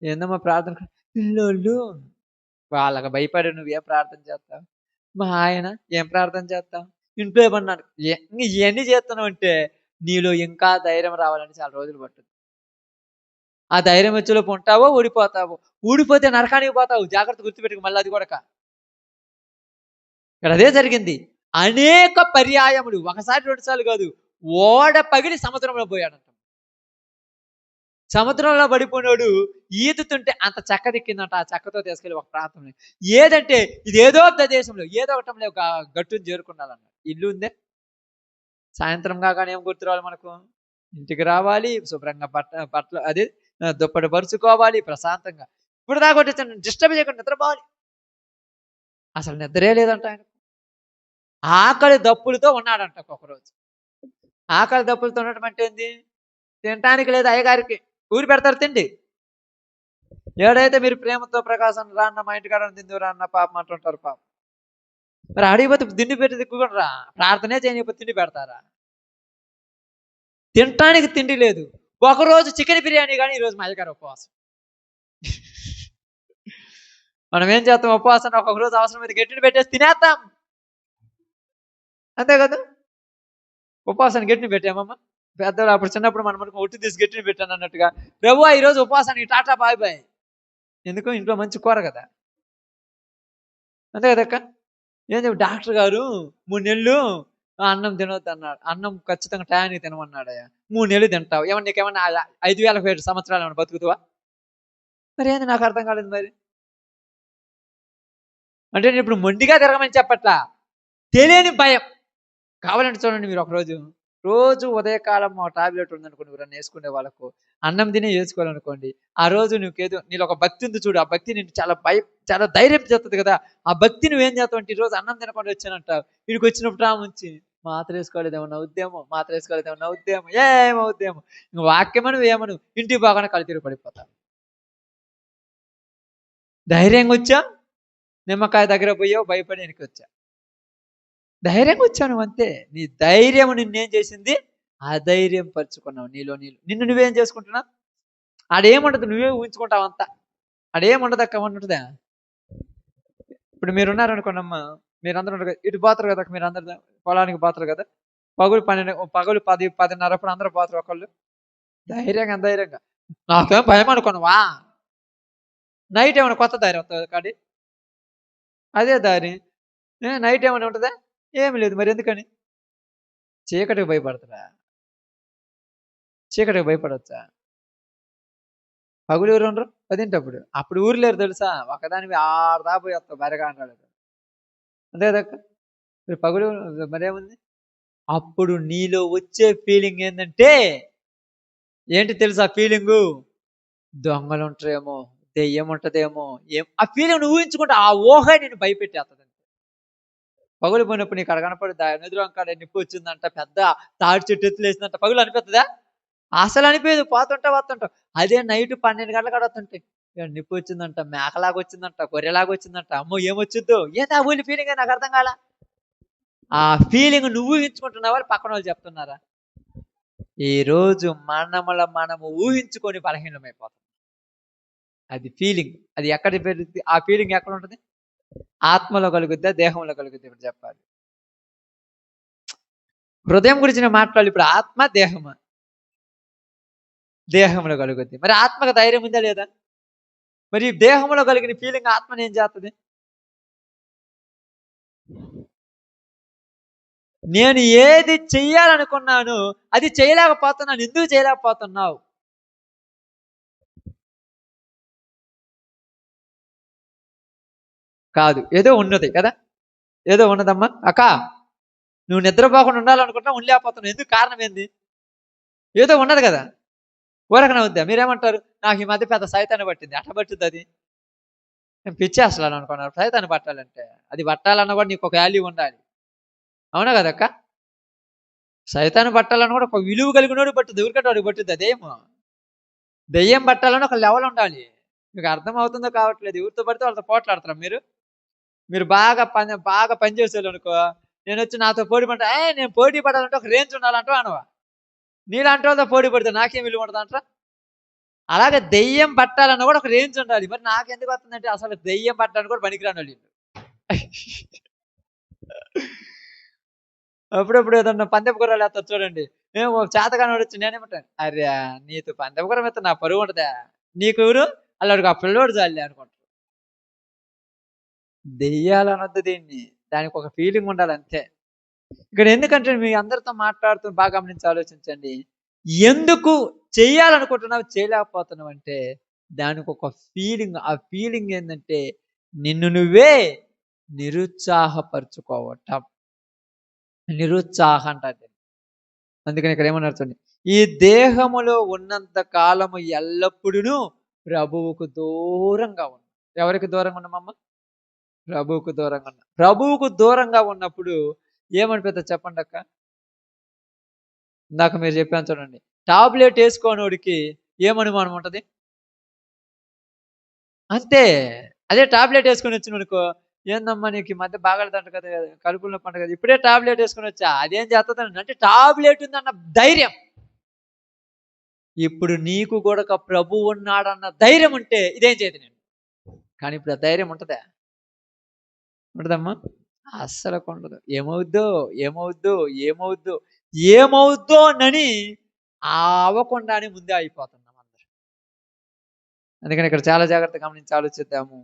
ఏందమ్మా ప్రార్థన, పిల్లోళ్ళు వాళ్ళకి భయపడి నువ్వేం ప్రార్థన చేస్తావు? మా ఆయన ఏం ప్రార్థన చేస్తావు? ఇంట్లో ఏమన్నాడు, ఇవన్నీ చేస్తున్నావు అంటే నీలో ఇంకా ధైర్యం రావాలని చాలా రోజులు పట్టుద్ది. ఆ ధైర్యం వచ్చేలోపు ఉంటావో ఊడిపోతావో. ఊడిపోతే నరకానికి పోతావు, జాగ్రత్త గుర్తుపెట్టుకు. మళ్ళీ అది కూడా ఇక్కడ అదే జరిగింది. అనేక పర్యాయములు, ఒకసారి రెండు సార్లు కాదు, ఓడ పగిలి సముద్రంలో పోయాడంట. సముద్రంలో పడిపోయినోడు ఈదుతుంటే అంత చెక్క దిక్కిందంట. ఆ చెక్కతో తీసుకెళ్ళి ఒక ప్రాంతంలో, ఏదంటే ఇదేదో ప్రదేశంలో ఏదో ఒకటంలో ఒక గట్టును చేరుకున్నాడన్న. ఇల్లు ఉందే, సాయంత్రం కాగానే ఏం గుర్తు రావాలి మనకు? ఇంటికి రావాలి, శుభ్రంగా బట్టలు అదే దుప్పటి పరుచుకోవాలి, ప్రశాంతంగా. ఇప్పుడు దాకా డిస్టర్బ్ చేయకుండా నిద్రపోవాలి. అసలు నిద్రే లేదంట ఆయన. ఆకలి దప్పులతో ఉన్నాడంట ఒకరోజు. ఆకలి దప్పులతో ఉండటం అంటే ఏంది? తినటానికి లేదు అయ్యగారికి, ఊరి పెడతారు తిండి. ఏడైతే మీరు ప్రేమతో ప్రకాశం రాన్న, మా ఇంటికాడ తిందు రాన్న పాపం అంటుంటారు పాపం. మరి అడిగిపోతే తిండి పెట్టి దిక్కుకుంటారా? ప్రార్థనే చేయకపోతే తిండి పెడతారా? తినటానికి తిండి లేదు. ఒకరోజు చికెన్ బిర్యానీ, కానీ ఈరోజు మా అయ్యగారు ఉపవాసం. మనం ఏం చేస్తాం? ఉపవాసం ఒక్కొక్క రోజు అవసరం అయితే గట్టిని పెట్టేసి తినేస్తాం, అంతే కదా? ఉపవాసాన్ని గట్టిని పెట్టామమ్మా. పెద్దలు అప్పుడు చిన్నప్పుడు మనం ఒట్టి తీసి గట్టిని పెట్టాను అన్నట్టుగా, ప్రభు ఈరోజు ఉపవాసానికి టాటా బాయ్ బాయ్. ఎందుకు? ఇంట్లో మంచి కూర కదా, అంతే కదక్క. ఏం చెప్పి డాక్టర్ గారు 3 నెలలు అన్నం తినొద్దు అన్నాడు. అన్నం ఖచ్చితంగా టయానికి తినమన్నాడయ్యా. 3 నెలలు తింటావు, ఏమన్నా నీకేమన్నా 5,000 సంవత్సరాలు ఏమన్నా బతుకుతావా? మరి ఏంది నాకు అర్థం కాలేదు మరి. అంటే నేను ఇప్పుడు మొండిగా తిరగమని చెప్పట్లా, తెలియని భయం. కావాలంటే చూడండి, మీరు రోజు ఉదయకాలం ఒక టాబ్లెట్ ఉందనుకోండి, ఎవరన్నా వేసుకునే వాళ్ళకు, అన్నం తిని వేసుకోవాలనుకోండి, ఆ రోజు నీకేదో నీలో ఒక భక్తి ఉంది చూడు, ఆ భక్తి నేను చాలా ధైర్యం చేస్తుంది కదా. ఆ భక్తి నువ్వేం చేస్తావు అంటే, ఈరోజు అన్నం తినకుండా వచ్చానంటావు, వీడికి వచ్చినప్పుడు రాముంచి మాత్ర వేసుకోలేదేమన్నా ఉద్యమం, మాత్ర వేసుకోలేదేమన్నా ఉద్యమం, ఏమవుద్దేమో నువ్వు వాక్యమను ఏమను, ఇంటికి బాగానే కలితిరి పడిపోతావు. ధైర్యంగా వచ్చా, నిమ్మకాయ దగ్గర పోయావు, భయపడి వెనక్కి వచ్చా. ధైర్యంగా వచ్చాను అంతే. నీ ధైర్యం నిన్నేం చేసింది? అధైర్యం పరుచుకున్నావు నిన్ను నువ్వేం చేసుకుంటున్నావు? ఆడేముండదు, నువ్వే ఊహించుకుంటావు అంతా. ఆడేముండదక్క, ఉంటుందా? ఇప్పుడు మీరున్నారనుకోండి అమ్మ, మీరందరూ ఇటు పోతారు కదా, మీరందరూ పొలానికి పోతారు కదా, పగులు 10:30 అప్పుడు అందరూ పోతారు ఒకళ్ళు. ధైర్యంగా నాకేం భయం అనుకున్నావా? నైట్ ఏమైనా కొత్త దారి వస్తుంది కాడి, అదే దారి. నైట్ ఏమైనా ఉంటుందా? ఏమి లేదు. మరి ఎందుకని? చీకటికి భయపడతారా? చీకటికి భయపడవచ్చా? పగులు ఎవరు ఉండరు 10 అప్పుడు ఊరు లేరు తెలుసా, ఒకదానివి 6 దాకా పోయి వస్తావు బెరగా అన్నాడు. అంతే కదక్క. మరి పగులు మరేముంది? అప్పుడు నీలో వచ్చే ఫీలింగ్ ఏంటంటే ఏంటి తెలుసా? ఫీలింగు దొంగలు ఉంటారేమో, దెయ్యం ఉంటదేమో, ఆ ఫీలింగ్ నువ్వు ఊహించుకుంటే ఆ ఊహ నేను భయపెట్టేస్తుంది. పగులు పోయినప్పుడు నీకు అక్కడ కనపడుద్దా? ఎదురుకాడ నిప్పు వచ్చిందంట, పెద్ద తాడి చెట్టు ఎత్తులేసిందంట, పగులు అనిపిస్తుందా? అసలు అనిపించదు, వస్తుంటావు. అదే నైట్ 12 గంటల కాడ వస్తుంటాయి, నిప్పు వచ్చిందంట, మేకలాగా వచ్చిందంట, గొర్రెలాగా వచ్చిందంట, అమ్మో ఏమొచ్చుద్దో, ఏంటి ఆ ఊళ్ళి ఫీలింగ్ నాకు అర్థం కాల. ఆ ఫీలింగ్ నువ్వు ఊహించుకుంటున్నావా, పక్కన వాళ్ళు చెప్తున్నారా? ఈ రోజు మనము ఊహించుకొని బలహీనమైపోతాం. అది ఫీలింగ్. అది ఎక్కడ పెరుగుద్ది? ఆ ఫీలింగ్ ఎక్కడ ఉంటుంది? ఆత్మలో కలుగుద్దా, దేహంలో కలుగుద్ది? ఇప్పుడు చెప్పాలి. హృదయం గురించి నేను మాట్లాడాలి. ఇప్పుడు ఆత్మ దేహమా? దేహంలో కలుగుద్ది. మరి ఆత్మకు ధైర్యం ఉందా లేదా? మరి దేహంలో కలిగిన ఫీలింగ్ ఆత్మని ఏం చేస్తుంది? నేను ఏది చెయ్యాలనుకున్నాను అది చేయలేకపోతున్నాను. ఎందుకు చేయలేకపోతున్నావు? కాదు, ఏదో ఉన్నది కదా, ఏదో ఉన్నదమ్మా. అక్క, నువ్వు నిద్రపోకుండా ఉండాలనుకుంటున్నా, ఉండలేకపోతున్నావు, ఎందుకు? కారణం ఏంది? ఏదో ఉన్నది కదా. ఊరకనే వద్దా? మీరేమంటారు? నాకు ఈ మధ్య పెద్ద సైతాన్ని పట్టింది. అట్ట పట్టింది అది నేను పిచ్చేస్తున్నాను అనుకున్నారు. సైతాన్ని పట్టాలంటే అది పట్టాలన్నా కూడా నీకు ఒక వాల్యూ ఉండాలి, అవునా కదక్క? సైతాన్ని పట్టాలన్నా కూడా ఒక విలువ కలిగినోడు పట్టుద్ది, ఎవరికంటే వాడికి పట్టుద్ది. అదేమో దెయ్యం పట్టాలని ఒక లెవెల్ ఉండాలి. మీకు అర్థం అవుతుందో కావట్లేదు. ఎవరితో పడితే వాళ్ళతో పోట్లాడతారా మీరు? మీరు బాగా పని చేసేవాళ్ళు అనుకో, నేనొచ్చి నాతో పోటీ పడ్డా, నేను పోటీ పడాలంటే ఒక రేంజ్ ఉండాలంటావా అనవా? నీలాంటి వాళ్ళతో పోటీ పడితే నాకేం విలువ ఉంటదంటరా? అలాగే దెయ్యం పట్టాలన్నా కూడా ఒక రేంజ్ ఉండాలి. మరి నాకెందుకు వస్తుందంటే అసలు దెయ్యం పట్టడానికి కూడా పనికిరానోళ్ళు ఈళ్ళు. అప్పుడప్పుడు ఏదన్నా పందెపు గుర్రాలు ఏత్తారు చూడండి. ఒక చేతకానోడొచ్చి నేనేమంటాను, "అర్రె! నీతో పందెపు గుర్రం ఏత్తే నా పరువు ఉంటదా? నీకెవరు? ఆళ్ళోడికి ఆ పిల్లోడు చాలులే" అనుకుంటారు. దెయ్యాలనొద్దు దీన్ని. దానికొక ఫీలింగ్ ఉండాలంతే. ఇక్కడ ఎందుకంటే మీ అందరితో మాట్లాడుతూ బాగా గమనించి ఆలోచించండి. ఎందుకు చెయ్యాలనుకుంటున్నావు చేయలేకపోతున్నావంటే దానికొక ఫీలింగ్. ఆ ఫీలింగ్ ఏందంటే నిన్ను నువ్వే నిరుత్సాహపరుచుకోవటం. నిరుత్సాహం అంటారు దీన్ని. అందుకని ఇక్కడ ఏమన్నారు చూడండి. ఈ దేహములో ఉన్నంత కాలము ఎల్లప్పుడూను ప్రభువుకు దూరంగా ఉన్నాం. ఎవరికి దూరంగా ఉన్నామమ్మ? ప్రభువుకు దూరంగా ఉన్నాం. ప్రభువుకు దూరంగా ఉన్నప్పుడు ఏమనిపిస్తుంది చెప్పండి అక్క? ఇందాక మీరు చెప్పాను చూడండి. టాబ్లెట్ వేసుకోనోడికి ఏమనుమానం ఉంటది? అంతే. అదే టాబ్లెట్ వేసుకొని వచ్చిననుకో, ఏందమ్మా నీకు ఈ మధ్య బాగాలేదంట కదా, కడుపులో నొప్పి అంట కదా, ఇప్పుడే టాబ్లెట్ వేసుకొని వచ్చా, అదేం చేస్తదండి అంటే టాబ్లెట్ ఉందన్న ధైర్యం. ఇప్పుడు నీకు కూడా ప్రభువు ఉన్నాడన్న ధైర్యం ఉంటే ఇదేం చేయదు నేను. కానీ ఇప్పుడు ఆ ధైర్యం ఉంటదా? ఉంటదమ్మా? అస్సలకు ఉండదు. ఏమవుద్దో ఏమవుద్దో ఏమవుద్దో ఏమవుద్దో నని అవ్వకుండానే ముందే అయిపోతున్నాం అందరం. అందుకని ఇక్కడ చాలా జాగ్రత్తగా గమనించి ఆలోచిద్దాము.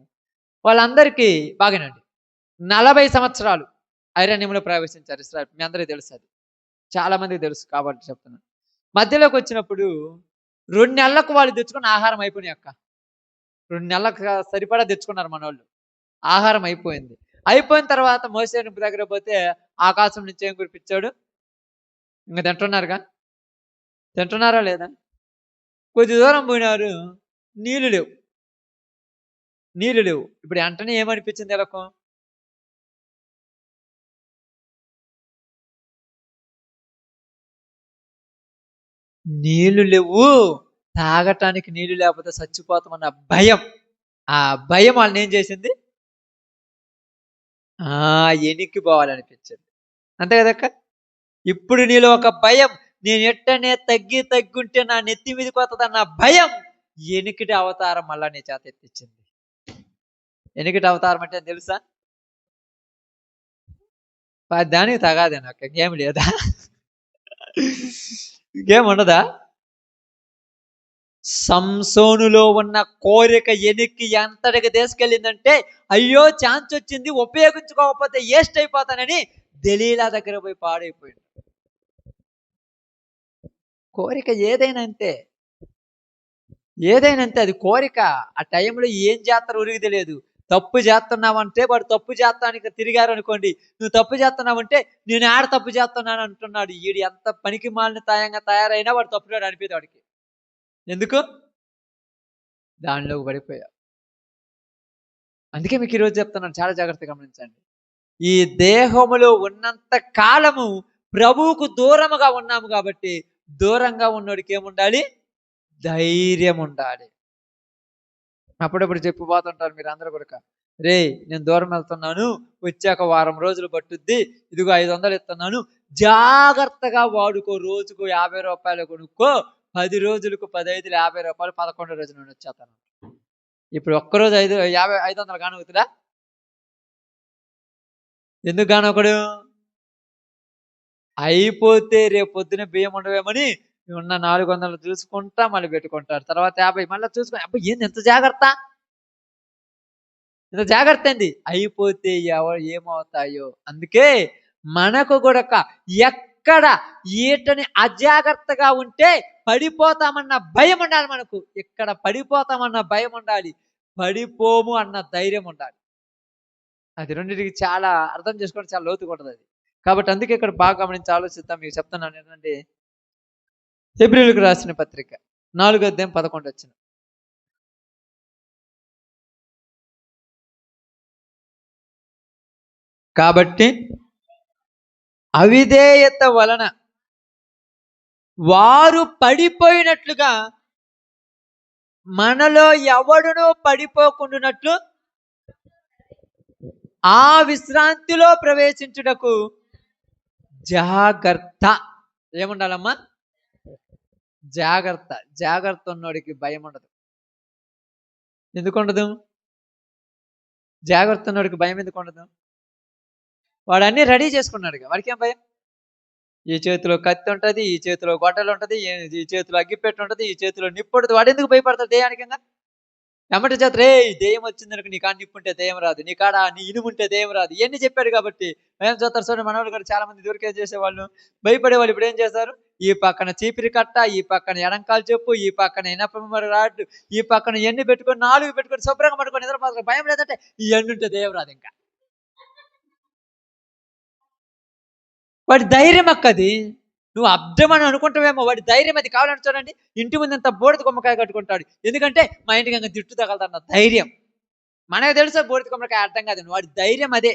వాళ్ళందరికీ బాగానండి 40 సంవత్సరాలు అరణ్యంలో ప్రవేశించారు ఇశ్రాయేలు. మీ అందరికీ తెలుసు అది. చాలా మందికి తెలుసు కాబట్టి చెప్తున్నాను. మధ్యలోకి వచ్చినప్పుడు 2 నెలలకు వాళ్ళు తెచ్చుకున్న ఆహారం అయిపోయినాయి అక్క. 2 నెలలకు సరిపడా తెచ్చుకున్నారు మనోళ్ళు. ఆహారం అయిపోయింది. అయిపోయిన తర్వాత మోషే దగ్గర పోతే ఆకాశం నుంచి ఏం కురిపించాడు? ఇంక తింటున్నారుగా. తింటున్నారా లేదా? కొద్ది దూరం పోయినారు, నీళ్లు లేవు. నీళ్లు లేవు. ఇప్పుడు వెంటనే ఏమనిపించింది వీళ్ళకు? నీళ్లు లేవు, తాగటానికి నీళ్లు లేకపోతే చచ్చిపోతామన్న భయం. ఆ భయం వాళ్ళని ఏం చేసింది? ఎనికి పోవాలనిపించింది. అంతే కదక్క? ఇప్పుడు నీలో ఒక భయం, నేను ఎట్టనే తగ్గుంటే నా నెత్తి మీదకి వస్తుందన్న భయం ఎనికిటి అవతారం మళ్ళా నీ చేత ఎత్తిచ్చింది. ఎనికిటి అవతారం అంటే తెలుసా? దానికి తగాదే నాకు, ఇంకేం లేదా? ఇంకేం ఉండదా? సంసోనులో ఉన్న కోరిక ఎనిక్కి ఎంతటికి తీసుకెళ్ళిందంటే, అయ్యో ఛాన్స్ వచ్చింది ఉపయోగించుకోకపోతే వేస్ట్ అయిపోతానని దెలీలా దగ్గర పోయి పాడైపోయింది. కోరిక ఏదైనా అంతే. ఏదైనా అంతే, అది కోరిక. ఆ టైంలో ఏం చేస్తారో ఉరికి తెలియదు. తప్పు చేస్తున్నావంటే వాడు తప్పు చేస్తానికి తిరిగారు అనుకోండి, నువ్వు తప్పు చేస్తున్నావంటే నేను ఆడ తప్పు చేస్తున్నాను అంటున్నాడు. వీడు ఎంత పనికి మాలిన తాయంగా తయారైనా వాడు తప్పుడాడు అనిపింది వాడికి. ఎందుకు? దానిలోకి పడిపోయా. అందుకే మీకు ఈరోజు చెప్తున్నాను, చాలా జాగ్రత్తగా గమనించండి. ఈ దేహములో ఉన్నంత కాలము ప్రభువుకు దూరముగా ఉన్నాము కాబట్టి దూరంగా ఉన్నోడికి ఏముండాలి? ధైర్యం ఉండాలి. అప్పుడప్పుడు చెప్పిపోతుంటారు మీరు అందరూ కూడా, రే నేను దూరం వెళ్తున్నాను, వచ్చాక వారం రోజులు పట్టుద్ది, ఇదిగో 500 ఇస్తున్నాను, జాగ్రత్తగా వాడుకో, రోజుకు 50 రూపాయలు కొనుక్కో, 10 రోజులకు 10 5 50 రూపాయలు, 11 రోజులు నేను వచ్చేస్తాను. ఇప్పుడు ఒక్కరోజు 500 కానవుతుందా? ఎందుకు కానొకడు? అయిపోతే రేపు పొద్దున బియ్యం ఉండవేమని ఉన్న 400 చూసుకుంటా మళ్ళీ పెట్టుకుంటారు. తర్వాత 50 మళ్ళీ చూసుకుని, అబ్బా ఏంది ఎంత జాగ్రత్త, ఇంత జాగ్రత్త ఏంది? అయిపోతే ఏమవుతాయో. అందుకే మనకు కూడా ఎక్కడ ఈటని అజాగ్రత్తగా ఉంటే పడిపోతామన్న భయం ఉండాలి మనకు. ఇక్కడ పడిపోతామన్న భయం ఉండాలి, పడిపోము అన్న ధైర్యం ఉండాలి. అది రెండింటికి చాలా అర్థం చేసుకోవడం చాలా లోతుగా ఉంటుంది అది. కాబట్టి అందుకే ఇక్కడ బాగా గమనించి ఆలోచిద్దాం. మీకు చెప్తున్నాను ఏంటంటే, హెబ్రీయులకు రాసిన పత్రిక 4వ అధ్యాయం 11 వచనం. కాబట్టి అవిధేయత వలన వారు పడిపోయినట్లుగా మనలో ఎవడును పడిపోకుండానట్లు ఆ విశ్రాంతిలో ప్రవేశించుటకు జాగ్రత్త. ఏముండాలమ్మా? జాగ్రత్త. జాగ్రత్త ఉన్నోడికి భయం ఉండదు. ఎందుకు ఉండదు? జాగ్రత్త ఉన్నోడికి భయం ఎందుకు ఉండదు? వాడు అన్ని రెడీ చేసుకున్నాడుగా, వాడికి ఏం భయం? ఈ చేతిలో కత్తి ఉంటది, ఈ చేతిలో గొడ్డలు ఉంటది, ఈ చేతిలో అగ్గిపెట్టి ఉంటది, ఈ చేతిలో నిప్పు ఉంటది. వాడు ఎందుకు భయపడతాడు దెయ్యానికంగా? ఎమ్మటి చేత రే దెయ్యం వచ్చిందనుకో, నీ కాడ నిప్పు ఉంటే దెయ్యం రాదు, నీ కాడ నీ ఇనుము ఉంటే దెయ్యం రాదు, ఇవన్నీ చెప్పాడు కాబట్టి ఏం చేస్తారు చూడండి. మనవాళ్ళు కూడా చాలా మంది దూరికే చేసేవాళ్ళు, భయపడేవాళ్ళు. ఇప్పుడు ఏం చేస్తారు? ఈ పక్కన చీపిరి కట్ట, ఈ పక్కన ఎడంకాలు చెప్పు, ఈ పక్కన ఇనప రాడ్డు, ఈ పక్కన ఎన్ని పెట్టుకొని 4 పెట్టుకొని శుభ్రంగా పట్టుకొని నిద్రపోతారు. భయం లేదంటే ఈ ఎన్ని ఉంటే దెయ్యం రాదు. ఇంకా వాడి ధైర్యం అక్కది. నువ్వు అబ్జమని అనుకుంటావేమో, వాడి ధైర్యం అది. కావాలని చూడండి, ఇంటి ముందు ఇంత బోడిద కొమ్మకాయ కట్టుకుంటాడు. ఎందుకంటే మా ఇంటికి ఇంకా తిట్టు తగలదన్న ధైర్యం. మనకు తెలుసా బోడిద కొమ్మకాయ అర్థం కాదు, వాడి ధైర్యం అదే.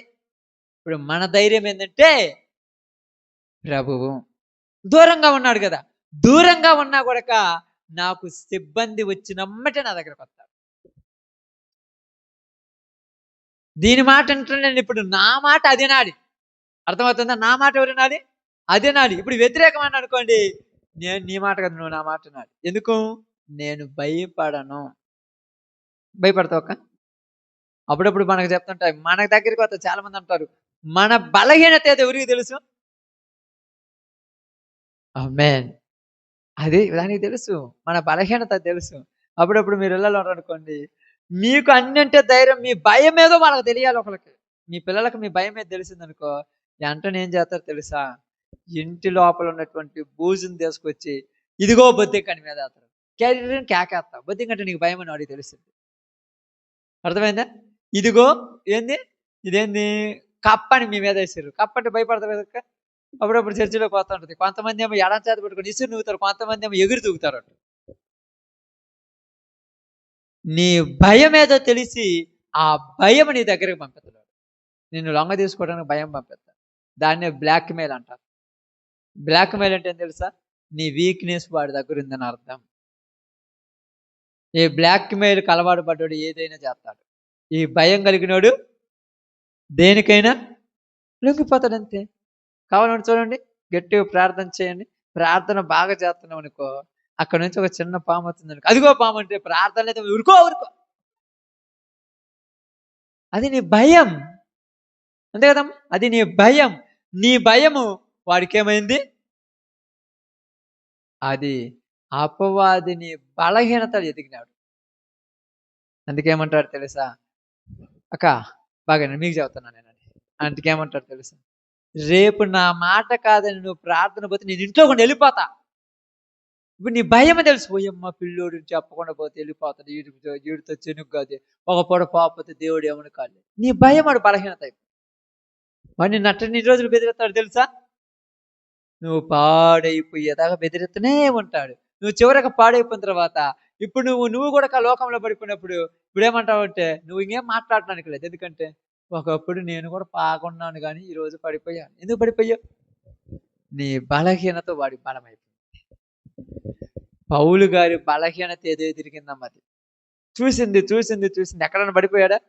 ఇప్పుడు మన ధైర్యం ఏంటంటే ప్రభువు దూరంగా ఉన్నాడు కదా, దూరంగా ఉన్నా కూడా నాకు సిబ్బంది వచ్చినమ్మటే నా దగ్గరకు వస్తాడు. దీని మాట అంటున్నాను. ఇప్పుడు నా మాట అది నాడి, అర్థమవుతుందా? నా మాట ఎవరు నాడి? అదే నాడి. ఇప్పుడు వ్యతిరేకం అని అనుకోండి, నేను నీ మాట కదా, నువ్వు నా మాట నాడి. ఎందుకు? నేను భయపడను. భయపడతావు అక్క? అప్పుడప్పుడు మనకు చెప్తుంటాయి, మన దగ్గరికి వస్తే చాలా మంది అంటారు, మన బలహీనత ఏదో ఎవరికి తెలుసు? ఆమేన్. అది దానికి తెలుసు, మన బలహీనత తెలుసు. అప్పుడప్పుడు మీరు ఇళ్ళలో అనుకోండి, మీకు అన్ని అంటే ధైర్యం, మీ భయం ఏదో వాళ్ళకి తెలియాలి ఒకరికి. మీ పిల్లలకు మీ భయం ఏదో తెలిసిందనుకో, వెంటనే ఏం చేస్తారో తెలుసా? ఇంటి లోపల ఉన్నటువంటి బూజుని తీసుకొచ్చి, ఇదిగో బొద్దింకని మీద వేస్తారు. క్యారెక్టర్ని కేకేస్తా, బొద్దింకంటే నీకు భయం అని వాడికి తెలుస్తుంది. అర్థమైందా? ఇదిగో ఏంది, ఇదేంది కప్పని మీ మీద వేసారు. కప్పంటే భయపడతారు కదా. అప్పుడప్పుడు చర్చిలోకి పోతా ఉంటుంది. కొంతమంది ఏమో ఎడం చేత పెట్టుకొని ఇసురు నూగుతారు, కొంతమంది ఏమో ఎగురు తూగుతారు. నీ భయం ఏదో తెలిసి ఆ భయం నీ దగ్గరికి పంపిస్తాడు. నిన్ను లొంగ తీసుకోవడానికి భయం పంపిస్తాడు. దాన్నే బ్లాక్ మెయిల్ అంటారు. బ్లాక్ మెయిల్ అంటే ఏం తెలుసా? నీ వీక్నెస్ వాడి దగ్గర ఉందని అర్థం. ఈ బ్లాక్ మెయిల్కి అలవాటు పడ్డాడు ఏదైనా చేస్తాడు. ఈ భయం కలిగినోడు దేనికైనా లొంగిపోతాడు అంతే. కావాలని చూడండి, గట్టిగా ప్రార్థన చేయండి. ప్రార్థన బాగా చేస్తున్నాం అనుకో, అక్కడ నుంచి ఒక చిన్న పాము వస్తుంది అనుకో, అదిగో పాము అంటే ప్రార్థన అయితే ఉరుకో ఉరుకో. అది నీ భయం, అంతే కదమ్మా? అది నీ భయం. నీ భయము వాడికి ఏమైంది? అది అపవాదిని బలహీనతలు ఎదిగినాడు. అందుకేమంటాడు తెలుసా? అక్క బాగా మీకు చెబుతున్నాను నేను. అందుకేమంటాడు తెలుసా? రేపు నా మాట కాదని నువ్వు ప్రార్థన పోతే నేను ఇంట్లో కూడా వెళ్ళిపోతా. ఇప్పుడు నీ భయం తెలుసు, పోయమ్మ పిల్లోడు చెప్పకుండా పోతే వెళ్ళిపోతాడు, వీడితో చెనుగు కాదు, ఒక పొడ పోకపోతే దేవుడు ఏమని కాదు. నీ భయం వాడు బలహీనత. వాడిని నట్టని రోజులు బెదిరిస్తాడు తెలుసా? నువ్వు పాడైపోయేదాకా బెదిరిస్తూనే ఉంటాడు. నువ్వు చివరికి పాడైపోయిన తర్వాత ఇప్పుడు నువ్వు కూడా లోకంలో పడిపోయినప్పుడు ఇప్పుడు ఏమంటావు అంటే, నువ్వు ఇంకేం మాట్లాడటానికి లేదు. ఎందుకంటే ఒకప్పుడు నేను కూడా బాగున్నాను కానీ ఈరోజు పడిపోయాను. ఎందుకు పడిపోయావు? నీ బలహీనత వాడి బలమైపోయింది. పౌలు గారి బలహీనత ఏదో ఎదిరిగిందమ్మా. అది చూసింది చూసింది చూసింది. ఎక్కడన్నా పడిపోయాడా?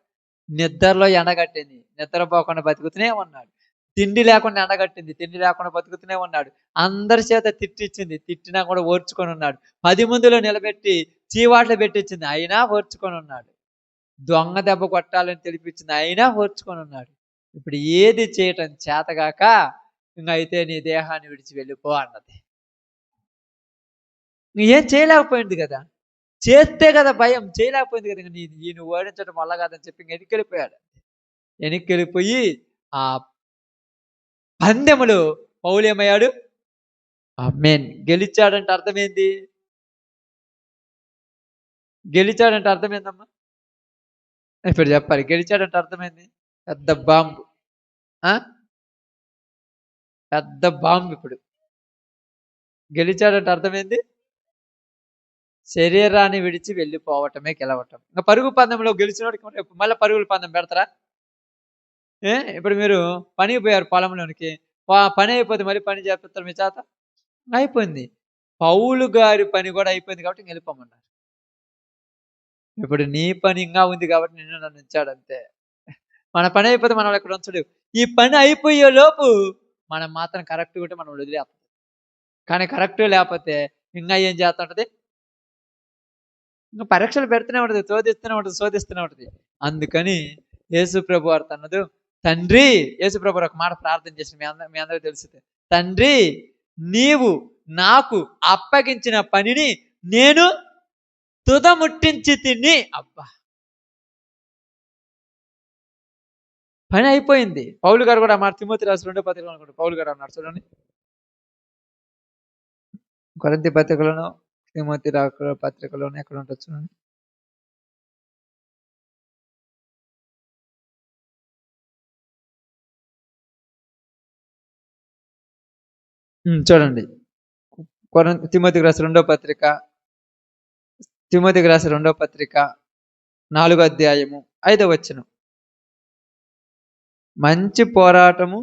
నిద్రలో ఎండగట్టింది, నిద్రపోకుండా బతుకుతూనే ఉన్నాడు. తిండి లేకుండా ఎండగట్టింది, తిండి లేకుండా బతుకుతూనే ఉన్నాడు. అందరి చేత తిట్టించింది, తిట్టినా కూడా ఓర్చుకొని ఉన్నాడు. 10 మందిలో నిలబెట్టి చీవాట్లు పెట్టించింది, అయినా ఓర్చుకొని ఉన్నాడు. దొంగ దెబ్బ కొట్టాలని తెలిపించింది, అయినా ఓర్చుకొని ఉన్నాడు. ఇప్పుడు ఏది చేయటం చేతగాక ఇంక అయితే నీ దేహాన్ని విడిచి వెళ్ళిపో అన్నది. ఏం చేయలేకపోయింది కదా, చేస్తే కదా భయం, చేయలేకపోయింది కదా. ఈయన ఓడించడం వల్ల కాదని చెప్పి వెనక్కి వెళ్ళిపోయాడు. వెనక్కి వెళ్ళిపోయి ఆ పందెములు పౌలు ఏమయ్యాడు? ఆమేన్. గెలిచాడంటే అర్థమైంది. గెలిచాడంటే అర్థమైందమ్మా. ఇప్పుడు చెప్పాలి, గెలిచాడంటే అర్థమైంది. పెద్ద బాంబు, పెద్ద బాంబు. ఇప్పుడు గెలిచాడంటే అర్థమైంది, శరీరాన్ని విడిచి వెళ్ళిపోవటమే గెలవటం. ఇంకా పరుగు పందెంలో గెలిచినోడికి మళ్ళీ పరుగుల పందెం పెడతారా? ఇప్పుడు మీరు పనికి పోయారు పొలంలోనికి, పని అయిపోతే మరి పని చేపిస్తారు మీ చేత, అయిపోయింది. పౌలు గారి పని కూడా అయిపోయింది కాబట్టి వెళ్ళిపోమన్నారు. ఇప్పుడు నీ పని ఇంకా ఉంది కాబట్టి నిన్ను నన్ను ఉంచాడు అంతే. మన పని అయిపోతే మనం ఇక్కడ ఉంచడు. ఈ పని అయిపోయే లోపు మనం మాత్రం కరెక్ట్‌గా ఉంటే మనం వదిలేస్తాం. కానీ కరెక్ట్ లేకపోతే ఇంగా ఏం చేస్తుంటది? ఇంక పరీక్షలు పెడుతూనే ఉంటది. శోధిస్తూనే ఉంటది. శోధిస్తూనే ఉంటది. అందుకని యేసు ప్రభువారు తన్నదు తండ్రి యేసు ప్రభువారు ఒక మాట ప్రార్థన చేసిండు. మీ అందరికి తెలిసిందే. తండ్రి నీవు నాకు అప్పగించిన పనిని నేను తుదముట్టించి తిని అబ్బా! పని అయిపోయింది. పౌలు గారు కూడా మాట తిమోతి రాసిన 2వ పత్రికలో అనుకుంటా పౌలు గారు అన్నాడు చూడండి. కొరింథీ పత్రికలోనో తిమోతి పత్రికలోనో ఎక్కడ ఉంటది చూడండి. చూడండి. తిమోతికి రాసిన 2వ పత్రిక, తిమోతికి రాసిన 2వ పత్రిక 4వ అధ్యాయము 5వ వచనం. మంచి పోరాటము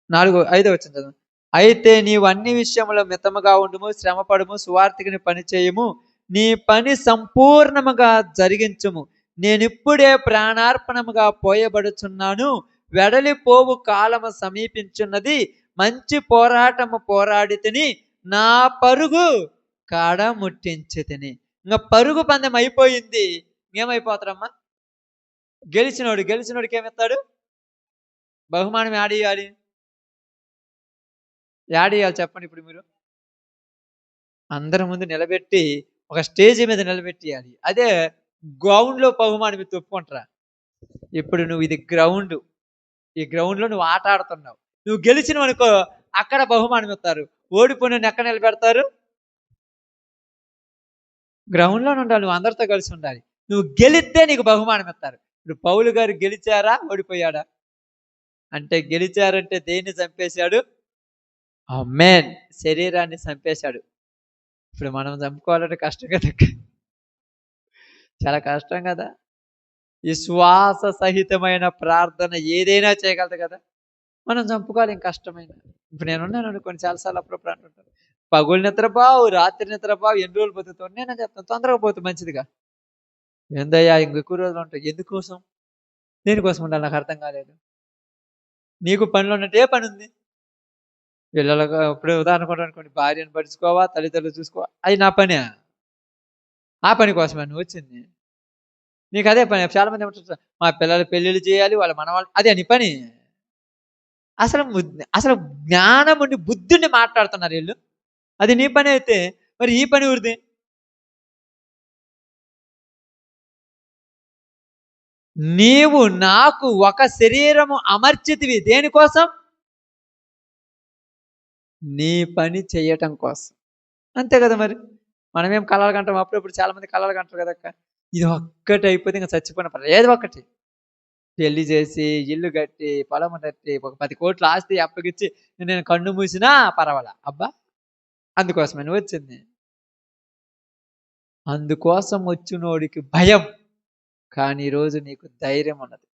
5వ వచనం చదవండి. అయితే నీవు అన్ని విషయములో మితముగా ఉండుము, శ్రమపడుము, సువార్తికుని పని చేయుము, నీ పని సంపూర్ణముగా జరిగించుము. నేనిప్పుడే ప్రాణార్పణముగా పోయబడుచున్నాను, వెడలిపోవు కాలము సమీపించున్నది, మంచి పోరాటము పోరాడితిని, నా పరుగు కాడ ముట్టించితిని. ఇంకా పరుగు పందెం అయిపోయింది. ఏమైపోతారమ్మా? గెలిచినోడికి ఏమిస్తాడు? బహుమానం యాడియాలి చెప్పండి ఇప్పుడు మీరు. అందరి ముందు నిలబెట్టి ఒక స్టేజ్ మీద నిలబెట్టియాలి. అదే గ్రౌండ్లో బహుమానం మీద ఒప్పుకుంటారా? ఇప్పుడు నువ్వు ఇది గ్రౌండ్, ఈ గ్రౌండ్లో నువ్వు ఆట ఆడుతున్నావు. నువ్వు గెలిచినవు అనుకో, అక్కడ బహుమానం ఇస్తారు. ఓడిపోయిన ఎక్కడ నిలబెడతారు? గ్రౌండ్లో ఉండాలి. నువ్వు అందరితో కలిసి ఉండాలి. నువ్వు గెలిస్తే నీకు బహుమానం ఇస్తారు. ఇప్పుడు పౌలు గారు గెలిచారా, ఓడిపోయాడా? అంటే గెలిచారంటే దేన్ని చంపేశాడు? ఆమేన్, శరీరాన్ని చంపేశాడు. ఇప్పుడు మనం చంపుకోవాలంటే కష్టం కదా, చాలా కష్టం కదా. విశ్వాస సహితమైన ప్రార్థన ఏదైనా చేయగలదు కదా. మనం చంపుకోవాలి, ఇంక కష్టమైన. ఇప్పుడు నేనున్నాను అనుకోండి, చాలాసార్లు అప్పుడప్పుడు అంటుంటాను, పగులు నిద్రపోవు, రాత్రి నిద్రపోవు, ఎన్ని రోజులు బతుకుతావు? నేనే చెప్తాను, తొందరగా పోతే మంచిదిగా. ఏందయ్యా ఇంక ఎక్కువ రోజులు ఉంటాయి? ఎందుకోసం? దేనికోసం ఉండాలి? నాకు అర్థం కాలేదు. నీకు పనిలో ఉన్నట్టు ఏ పని ఉంది? పిల్లలకు ఇప్పుడు ఉదాహరణ కూడా అనుకోండి, భార్యను పడుచుకోవా, తల్లిదండ్రులు చూసుకోవా, అది నా పనే. ఆ పని కోసమే నువ్వు వచ్చింది. నీకు అదే పని. చాలా మంది ఏమంటారు, మా పిల్లల పెళ్ళిళ్ళు చేయాలి, వాళ్ళ మనవాళ్ళు, అదే నీ పని. అసలు జ్ఞానం ఉండి బుద్ధుండి మాట్లాడుతున్నారు వీళ్ళు. అది నీ పని అయితే మరి ఈ పని ఊరిది. నీవు నాకు ఒక శరీరము అమర్చితివి, దేనికోసం? నీ పని చేయటం కోసం. అంతే కదా మరి. మనమేం కలలు కంటాం? అప్పుడప్పుడు చాలా మంది కలలు కంటారు కదక్క. ఇది ఒక్కటి అయిపోతే ఇంకా చచ్చిపోయిన పర్లేదు, ఏదో ఒకటి పెళ్లి చేసి, ఇల్లు కట్టి, పొలం కట్టి, ఒక 10 కోట్ల ఆస్తి అప్పగిచ్చి నేను కన్ను మూసినా పర్వాలా. అబ్బా, అందుకోసమే నువ్వు వచ్చింది. అందుకోసం వచ్చినోడికి భయం, కానీ ఈరోజు నీకు ధైర్యం ఉన్నది.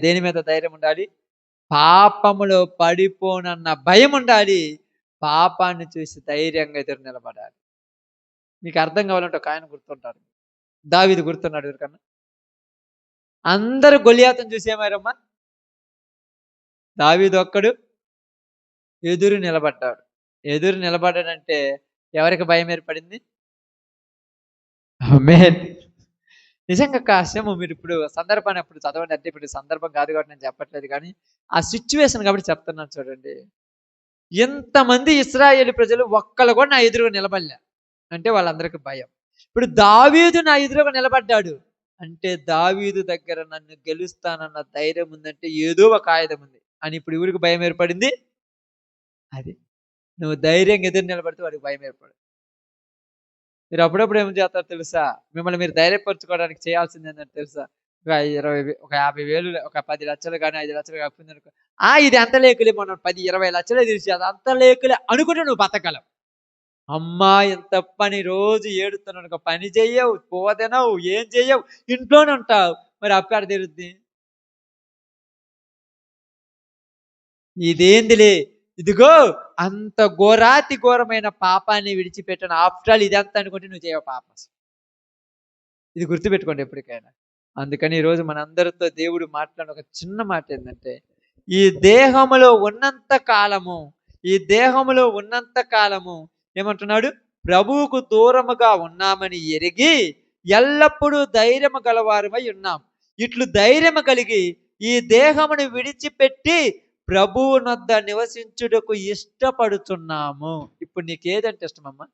దేని మీద ధైర్యం ఉండాలి? పాపములో పడిపోనన్న భయం ఉండాలి. పాపాన్ని చూసి ధైర్యంగా ఎదురు నిలబడాలి. మీకు అర్థం కావాలంటే ఒక ఆయన గుర్తుంటాడు, దావీదు గుర్తున్నాడు ఎవరికన్నా? అందరూ గొలియాతును చూసి ఏమారమ్మా? దావీదు ఒక్కడు ఎదురు నిలబడ్డాడు. ఎదురు నిలబడ్డాడంటే ఎవరికి భయం ఏర్పడింది? ఆమేన్. నిజంగా కాసేమో మీరు ఇప్పుడు సందర్భాన్ని అప్పుడు చదవండి. అంటే ఇప్పుడు సందర్భం కాదు కాబట్టి నేను చెప్పట్లేదు, కానీ ఆ సిచ్యువేషన్ కాబట్టి చెప్తున్నాను చూడండి. ఎంతమంది ఇశ్రాయేలు ప్రజలు ఒక్కళ్ళు కూడా నా ఎదురుగా నిలబడలే అంటే వాళ్ళందరికీ భయం. ఇప్పుడు దావీదు నా ఎదురుగా నిలబడ్డాడు అంటే దావీదు దగ్గర నన్ను గెలుస్తానన్న ధైర్యం ఉందంటే ఏదో ఒక ఆయుధం ఉంది అని ఇప్పుడు ఊరికి భయం ఏర్పడింది. అది నువ్వు ధైర్యంగా ఎదురు నిలబడితే వాడికి భయం ఏర్పడు. మీరు అప్పుడప్పుడు ఏం చేస్తారో తెలుసా? మిమ్మల్ని మీరు ధైర్యపరచుకోవడానికి చేయాల్సింది ఏంటంటే తెలుసా? ఒక 50,000, ఒక 10 లక్షలు కానీ 5 లక్షలు కాకపోయింది అనుకో, ఇది అంత లేకులే, మనం 10-20 లక్షలే తీసి అది అంత లేకులే అనుకుంటే నువ్వు బతకగలవు. అమ్మా ఎంత పని, రోజు ఏడుతున్నావు అనుకో, పని చెయ్యవు, పోదనవు, ఏం చెయ్యవు, ఇంట్లోనే ఉంటావు, మరి అప్పాడ తీరుద్ది. ఇదేందిలే, ఇదిగో అంత ఘోరాతి ఘోరమైన పాపాన్ని విడిచిపెట్టాను, ఆఫ్టర్ ఆల్ ఇదంతా అనుకుంటే నువ్వు చేయవు పాపం. ఇది గుర్తుపెట్టుకోండి ఎప్పటికైనా. అందుకని ఈరోజు మనందరితో దేవుడు మాట్లాడిన ఒక చిన్న మాట ఏంటంటే, ఈ దేహములో ఉన్నంత కాలము, ఈ దేహములో ఉన్నంత కాలము ఏమంటున్నాడు? ప్రభువుకు దూరముగా ఉన్నామని ఎరిగి ఎల్లప్పుడూ ధైర్యము గలవారమై ఉన్నాం. ఇట్లు ధైర్యము కలిగి ఈ దేహమును విడిచిపెట్టి ప్రభువునొద్ద నివసించుటకు ఇష్టపడుతున్నాము. ఇప్పుడు నీకేదంటే ఇష్టమమ్మా?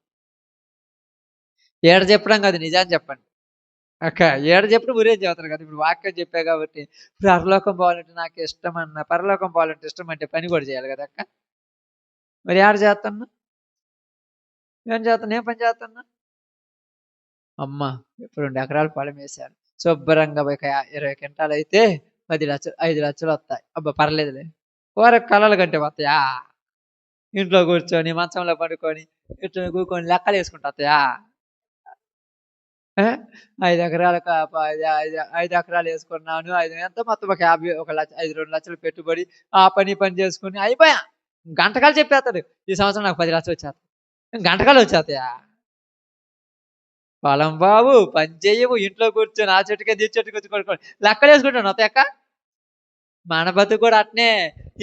ఏడ చెప్పడం కాదు, నిజాన్ని చెప్పండి. అక్క ఏడ చెప్పిన ఊరేం చెబుతారు కదా. ఇప్పుడు వాక్యం చెప్పా కాబట్టి పరలోకం పోవాలంటే నాకు ఇష్టం అన్న, పరలోకం పోవాలంటే ఇష్టం అంటే పని కూడా చేయాలి కదా అక్క. మరి ఏడ చేస్తున్నా? ఏం చేస్తున్నా? ఏం పని చేస్తున్నా? అమ్మ ఇప్పుడు 2 ఎకరాలు పొలం వేశాను. శుభ్రంగా ఒక 20 క్వింటాలు అయితే 10 లక్షలు, 5 లక్షలు వస్తాయి. అబ్బా పర్లేదులే. ఊరకు కలలు కంటే వస్తాయా? ఇంట్లో కూర్చొని మంచంలో పడుకొని ఇట్లా కూర్చొని లెక్కలు వేసుకుంటా వస్తాయా? 5 ఎకరాలకు 5 ఎకరాలు వేసుకున్నాను. ఎంత మొత్తం ఒక 50, 1 లక్ష, 2 లక్షలు పెట్టుబడి ఆ పని చేసుకుని అయిపోయా. గంటకాలు చెప్పేస్తాడు. ఈ సంవత్సరం నాకు 10 లక్షలు వచ్చేస్తాయి. గంటకాలు వచ్చేస్తాయా? పొలం బాబు పని చెయ్యవు, ఇంట్లో కూర్చొని ఆ చెట్టుకే ఈ చెట్టుకి వచ్చి కొడుకోండి లెక్కలు వేసుకుంటాను వస్తాయక్క. మన బతుకు కూడా అట్నే.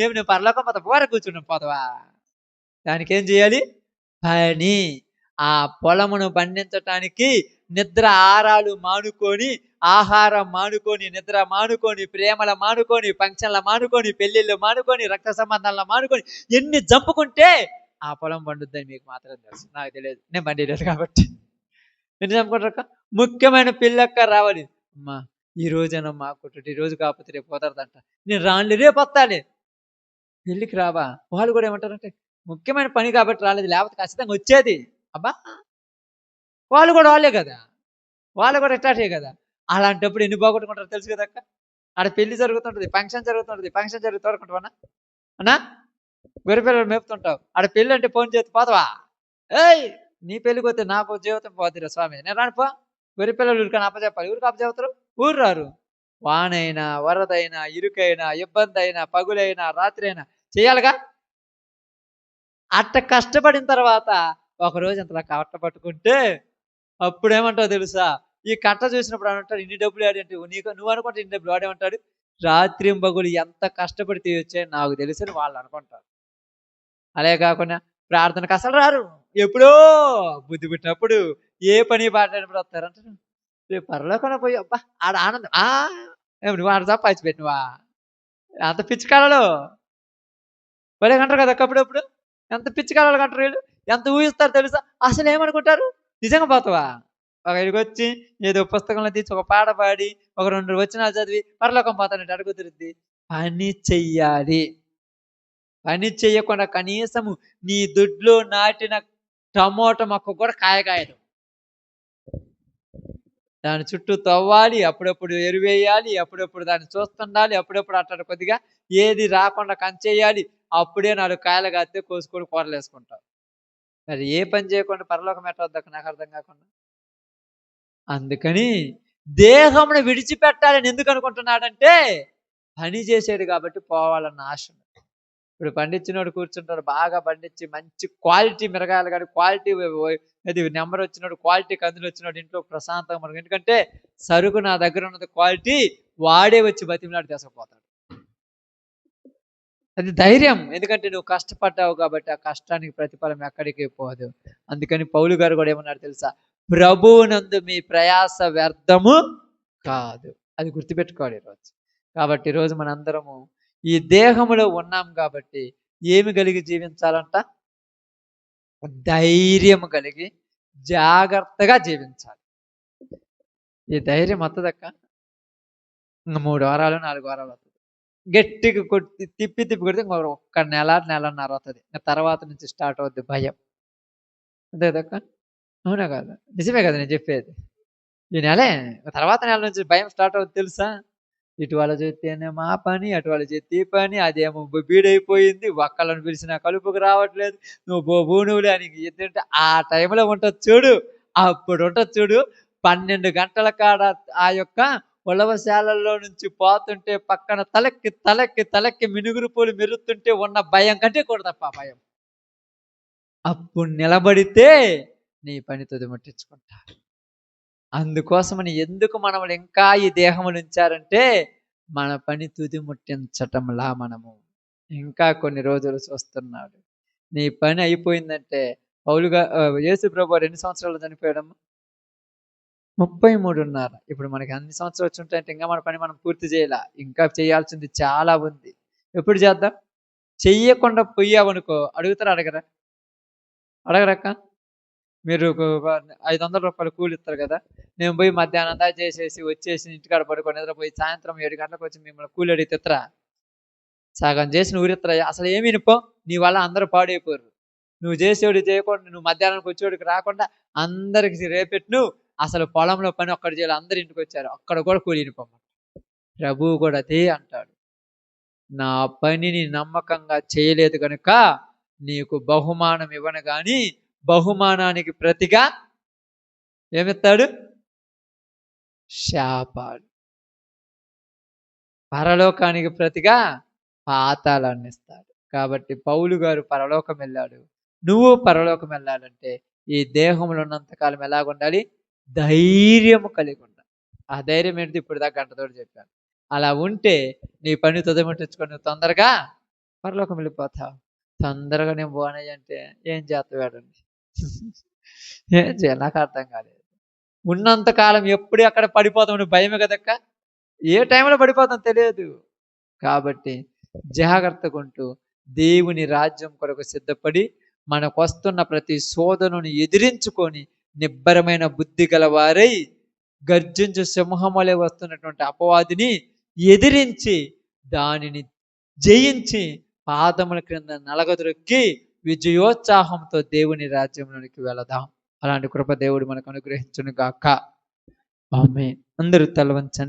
ఏమి నువ్వు పరలోకం పోతా పోర కూర్చున్నావు పోతావా? దానికి ఏం చేయాలి? పని. ఆ పొలమును పండించటానికి నిద్ర ఆహారాలు మానుకొని, ఆహారం మానుకొని, నిద్ర మానుకొని, ప్రేమల మానుకొని, ఫంక్షన్ల మానుకొని, పెళ్లిళ్ళు మానుకొని, రక్త సంబంధాల మానుకొని ఎన్ని చంపుకుంటే ఆ పొలం పండుద్దని మీకు మాత్రం తెలుసు, నాకు తెలియదు, నేను పండిలేదు కాబట్టి. ఎన్ని చంపుకుంటారక్క? ముఖ్యమైన పిల్లక్క రావాలి. అమ్మా ఈ రోజైనా మా కుటుంబం, ఈ రోజు కాకపోతే రేపు పోతారదంట. నేను రానులే, రేపు వస్తాలే. పెళ్ళికి రావా? వాళ్ళు కూడా ఏమంటారంటే ముఖ్యమైన పని కాబట్టి రాలేదు, లేకపోతే ఖచ్చితంగా వచ్చేది. అబ్బా వాళ్ళు కూడా వాళ్ళే కదా, వాళ్ళు కూడా ఇట్లాంటివే కదా. అలాంటప్పుడు ఎన్ని పోగొట్టుకుంటారో తెలుసు కదా అక్క. ఆడ పెళ్లి జరుగుతుంటుంది, ఫంక్షన్ జరుగుతుంటుంది, ఫంక్షన్ జరుగుతుంటున్నావన్నా అన్నా గొర్రె పిల్లలు మేపుతుంటావు. ఆడ పెళ్ళి అంటే ఫోన్ చేతి పోతావా? ఏయ్ నీ పెళ్ళికి వస్తే నాకు జీవితం పోతురా స్వామి, నేను రాను పో. గొర్రె పిల్లలు ఊరికి అప్పచెప్పాలి, ఊరికి అప్పచెప్తారు, ఊరు రారు. వానైనా, వరదైనా, ఇరుకైనా, ఇబ్బంది అయినా, పగులైనా, రాత్రి అయినా చేయాలిగా. అట్ట కష్టపడిన తర్వాత ఒకరోజు ఇంతలా కట్ట పట్టుకుంటే అప్పుడేమంటావు తెలుసా? ఈ కట్ట చూసినప్పుడు అంటాడు ఇన్ని డబ్బులు ఆడేంటి నీకు, నువ్వు అనుకుంటే ఇన్ని డబ్బులు వాడేమంటాడు? రాత్రింబగులు ఎంత కష్టపడితే వచ్చాయని నాకు తెలుసు అని వాళ్ళు అనుకుంటారు. అలాగే కాకుండా ప్రార్థనకు అసలు రారు, ఎప్పుడో బుద్ధి పుట్టినప్పుడు ఏ పని పాటప్పుడు వస్తారంటారు. రేపు పరలోకంలో పోయి అబ్బా ఆడ ఆనందం. నువ్వు ఆడ సంపాదించి పెట్టినవా? అంత పిచ్చి కాలలో భలే కంటారు కదా అప్పుడప్పుడు. ఎంత పిచ్చి కాలాలు కంటారు వీళ్ళు, ఎంత ఊహిస్తారు తెలుసా? అసలు ఏమనుకుంటారు? నిజంగా పోతావా? ఒక ఇక్కడికి వచ్చి ఏదో పుస్తకంలో తీసి ఒక పాట పాడి ఒక 2 వచనాలు చదివి పరలోకం పోతానంటే అడుగు కుదిరిద్ది? పని చెయ్యాలి. పని చెయ్యకుండా కనీసము నీ దొడ్లో నాటిన టమోటా మొక్క కూడా కాయకాయదు. దాని చుట్టూ తవ్వాలి, అప్పుడప్పుడు ఎరువేయాలి, అప్పుడప్పుడు దాన్ని చూస్తుండాలి, అప్పుడప్పుడు అట్లా కొద్దిగా ఏది రాకుండా కంచేయాలి. అప్పుడే 4 కాయలు కాస్తే కోసుకొని కూరలు వేసుకుంటావు. మరి ఏ పని చేయకుండా పరలోకం ఎట్టొద్దక్క నాకు అర్థం కాకుండా. అందుకని దేహమును విడిచిపెట్టాలని ఎందుకు అనుకుంటున్నాడంటే పని చేసేది కాబట్టి పోవాలన్న ఆశ. ఇప్పుడు పండించినోడు కూర్చుంటాడు, బాగా పండించి మంచి క్వాలిటీ మిరగాయలు కానీ క్వాలిటీ అది నెంబర్ వచ్చినాడు, క్వాలిటీ కందులు వచ్చినాడు, ఇంట్లో ప్రశాంతంగా మనకు. ఎందుకంటే సరుకు నా దగ్గర ఉన్నది క్వాలిటీ, వాడే వచ్చి బతిమలాడి తీసుకుపోతాడు. అది ధైర్యం, ఎందుకంటే నువ్వు కష్టపడ్డావు కాబట్టి ఆ కష్టానికి ప్రతిఫలం ఎక్కడికి పోదు. అందుకని పౌలు గారు కూడా ఏమన్నారు తెలుసా? ప్రభువునందు మీ ప్రయాస వ్యర్థము కాదు. అది గుర్తుపెట్టుకోవాలి ఈరోజు. కాబట్టి ఈరోజు మనందరము ఈ దేహములో ఉన్నాం కాబట్టి ఏమి కలిగి జీవించాలంట? ధైర్యం కలిగి జాగ్రత్తగా జీవించాలి. ఈ ధైర్యం వస్తుందక్క 3 వారాలు 4 వారాలు వస్తుంది. గట్టిగా కొట్టి తిప్పి కొడితే ఒక్క నెల, నెలన్నర వస్తుంది. తర్వాత నుంచి స్టార్ట్ అవుద్ది భయం. అంతే కదక్క? అవునా కాదు? నిజమే కదా నేను చెప్పేది. ఈ నెలే, తర్వాత నెల నుంచి భయం స్టార్ట్ అవుద్ది తెలుసా? ఇటు వాళ్ళ చేస్తేనేమో ఆ పని, అటు వాళ్ళ చేస్తే ఈ పని, అదేమో బీడైపోయింది, ఒక్కళ్ళని పిలిచినా కలుపుకు రావట్లేదు, నువ్వు భూనువులే అని ఎందుకంటే ఆ టైంలో ఉంటుంది చూడు, అప్పుడు ఉంటుంది చూడు. 12 గంటల కాడ ఆ యొక్క ఉలవశాలల్లో నుంచి పోతుంటే పక్కన తలెక్కి తలెక్కి తలెక్కి మినుగురు పూలు మెరుస్తుంటే ఉన్న భయం కంటే కూడా తప్ప భయం. అప్పుడు నిలబడితే నీ పని తుది ముట్టించుకుంటా. అందుకోసమని ఎందుకు మనల్ని ఇంకా ఈ దేహములు ఉంచారంటే మన పని తుది ముట్టించటంలా మనము ఇంకా కొన్ని రోజులు చూస్తున్నాడు. నీ పని అయిపోయిందంటే యేసు ప్రభు ఎన్ని సంవత్సరాలు చనిపోయాడమ్మా? 33.5. ఇప్పుడు మనకి అన్ని సంవత్సరాలు వచ్చి ఉంటాయంటే ఇంకా మన పని మనం పూర్తి చేయాల. ఇంకా చేయాల్సింది చాలా ఉంది. ఎప్పుడు చేద్దాం? చెయ్యకుండా పోయావనుకో అడుగుతారా అడగరా? అడగరక్క? మీరు ఒక 500 రూపాయలు కూలి ఇస్తారు కదా, నేను పోయి మధ్యాహ్నం దాకా చేసేసి వచ్చేసి ఇంటికాడ పడుకొని నిద్రపోయి సాయంత్రం 7 గంటలకు వచ్చి మిమ్మల్ని కూలి అడిగితే ఇస్తారా? సగం చేసి ఊరిస్తారా? అసలు ఏమి వినుకో, నీ వల్ల అందరూ పాడైపోరు. నువ్వు చేసేవాడు చేయకుండా, నువ్వు మధ్యాహ్నానికి వచ్చేవాడికి రాకుండా అందరికి రేపెట్టు నువ్వు అసలు పొలంలో పని ఒక్కటి చేయాలి, అందరు ఇంటికి వచ్చారు, అక్కడ కూడా కూలి వినుకోమ్మ. ప్రభువు కూడా అదే అంటాడు, నా పనిని నమ్మకంగా చేయలేదు కనుక నీకు బహుమానం ఇవ్వను గాని బహుమానానికి ప్రతిగా ఏమిస్తాడు? శాపాలు. పరలోకానికి ప్రతిగా పాతాళాన్ని ఇస్తాడు. కాబట్టి పౌలు గారు పరలోకం వెళ్ళాడు, నువ్వు పరలోకం వెళ్ళాలంటే ఈ దేహంలో ఉన్నంతకాలం ఎలాగుండాలి? ధైర్యము కలిగి ఉండాలి. ఆ ధైర్యం ఏంటి? ఇప్పుడు దాకా గంటతోటి చెప్పాను. అలా ఉంటే నీ పని తుదముట్టించుకొని నువ్వు తొందరగా పరలోకం వెళ్ళిపోతావు. తొందరగా నేను పోనయ్య అంటే ఏం చేస్తాడండి? ఏం చేయాలి? నాకు అర్థం కాలేదు. ఉన్నంతకాలం ఎప్పుడు అక్కడ పడిపోతాం నువ్వు భయమే కదక్క, ఏ టైంలో పడిపోతాం తెలియదు. కాబట్టి జాగ్రత్తగా ఉంటూ దేవుని రాజ్యం కొరకు సిద్ధపడి మనకు వస్తున్న ప్రతి శోధనను ఎదిరించుకొని నిబ్బరమైన బుద్ధి గలవారై గర్జించు సింహములే వస్తున్నటువంటి అపవాదిని ఎదిరించి దానిని జయించి పాదముల క్రింద నలగదొక్కి విజయోత్సాహంతో దేవుని రాజ్యంలోనికి వెళదాం. అలాంటి కృప దేవుడు మనకు అనుగ్రహించును గాక. ఆమేన్. అందరూ తల వంచండి.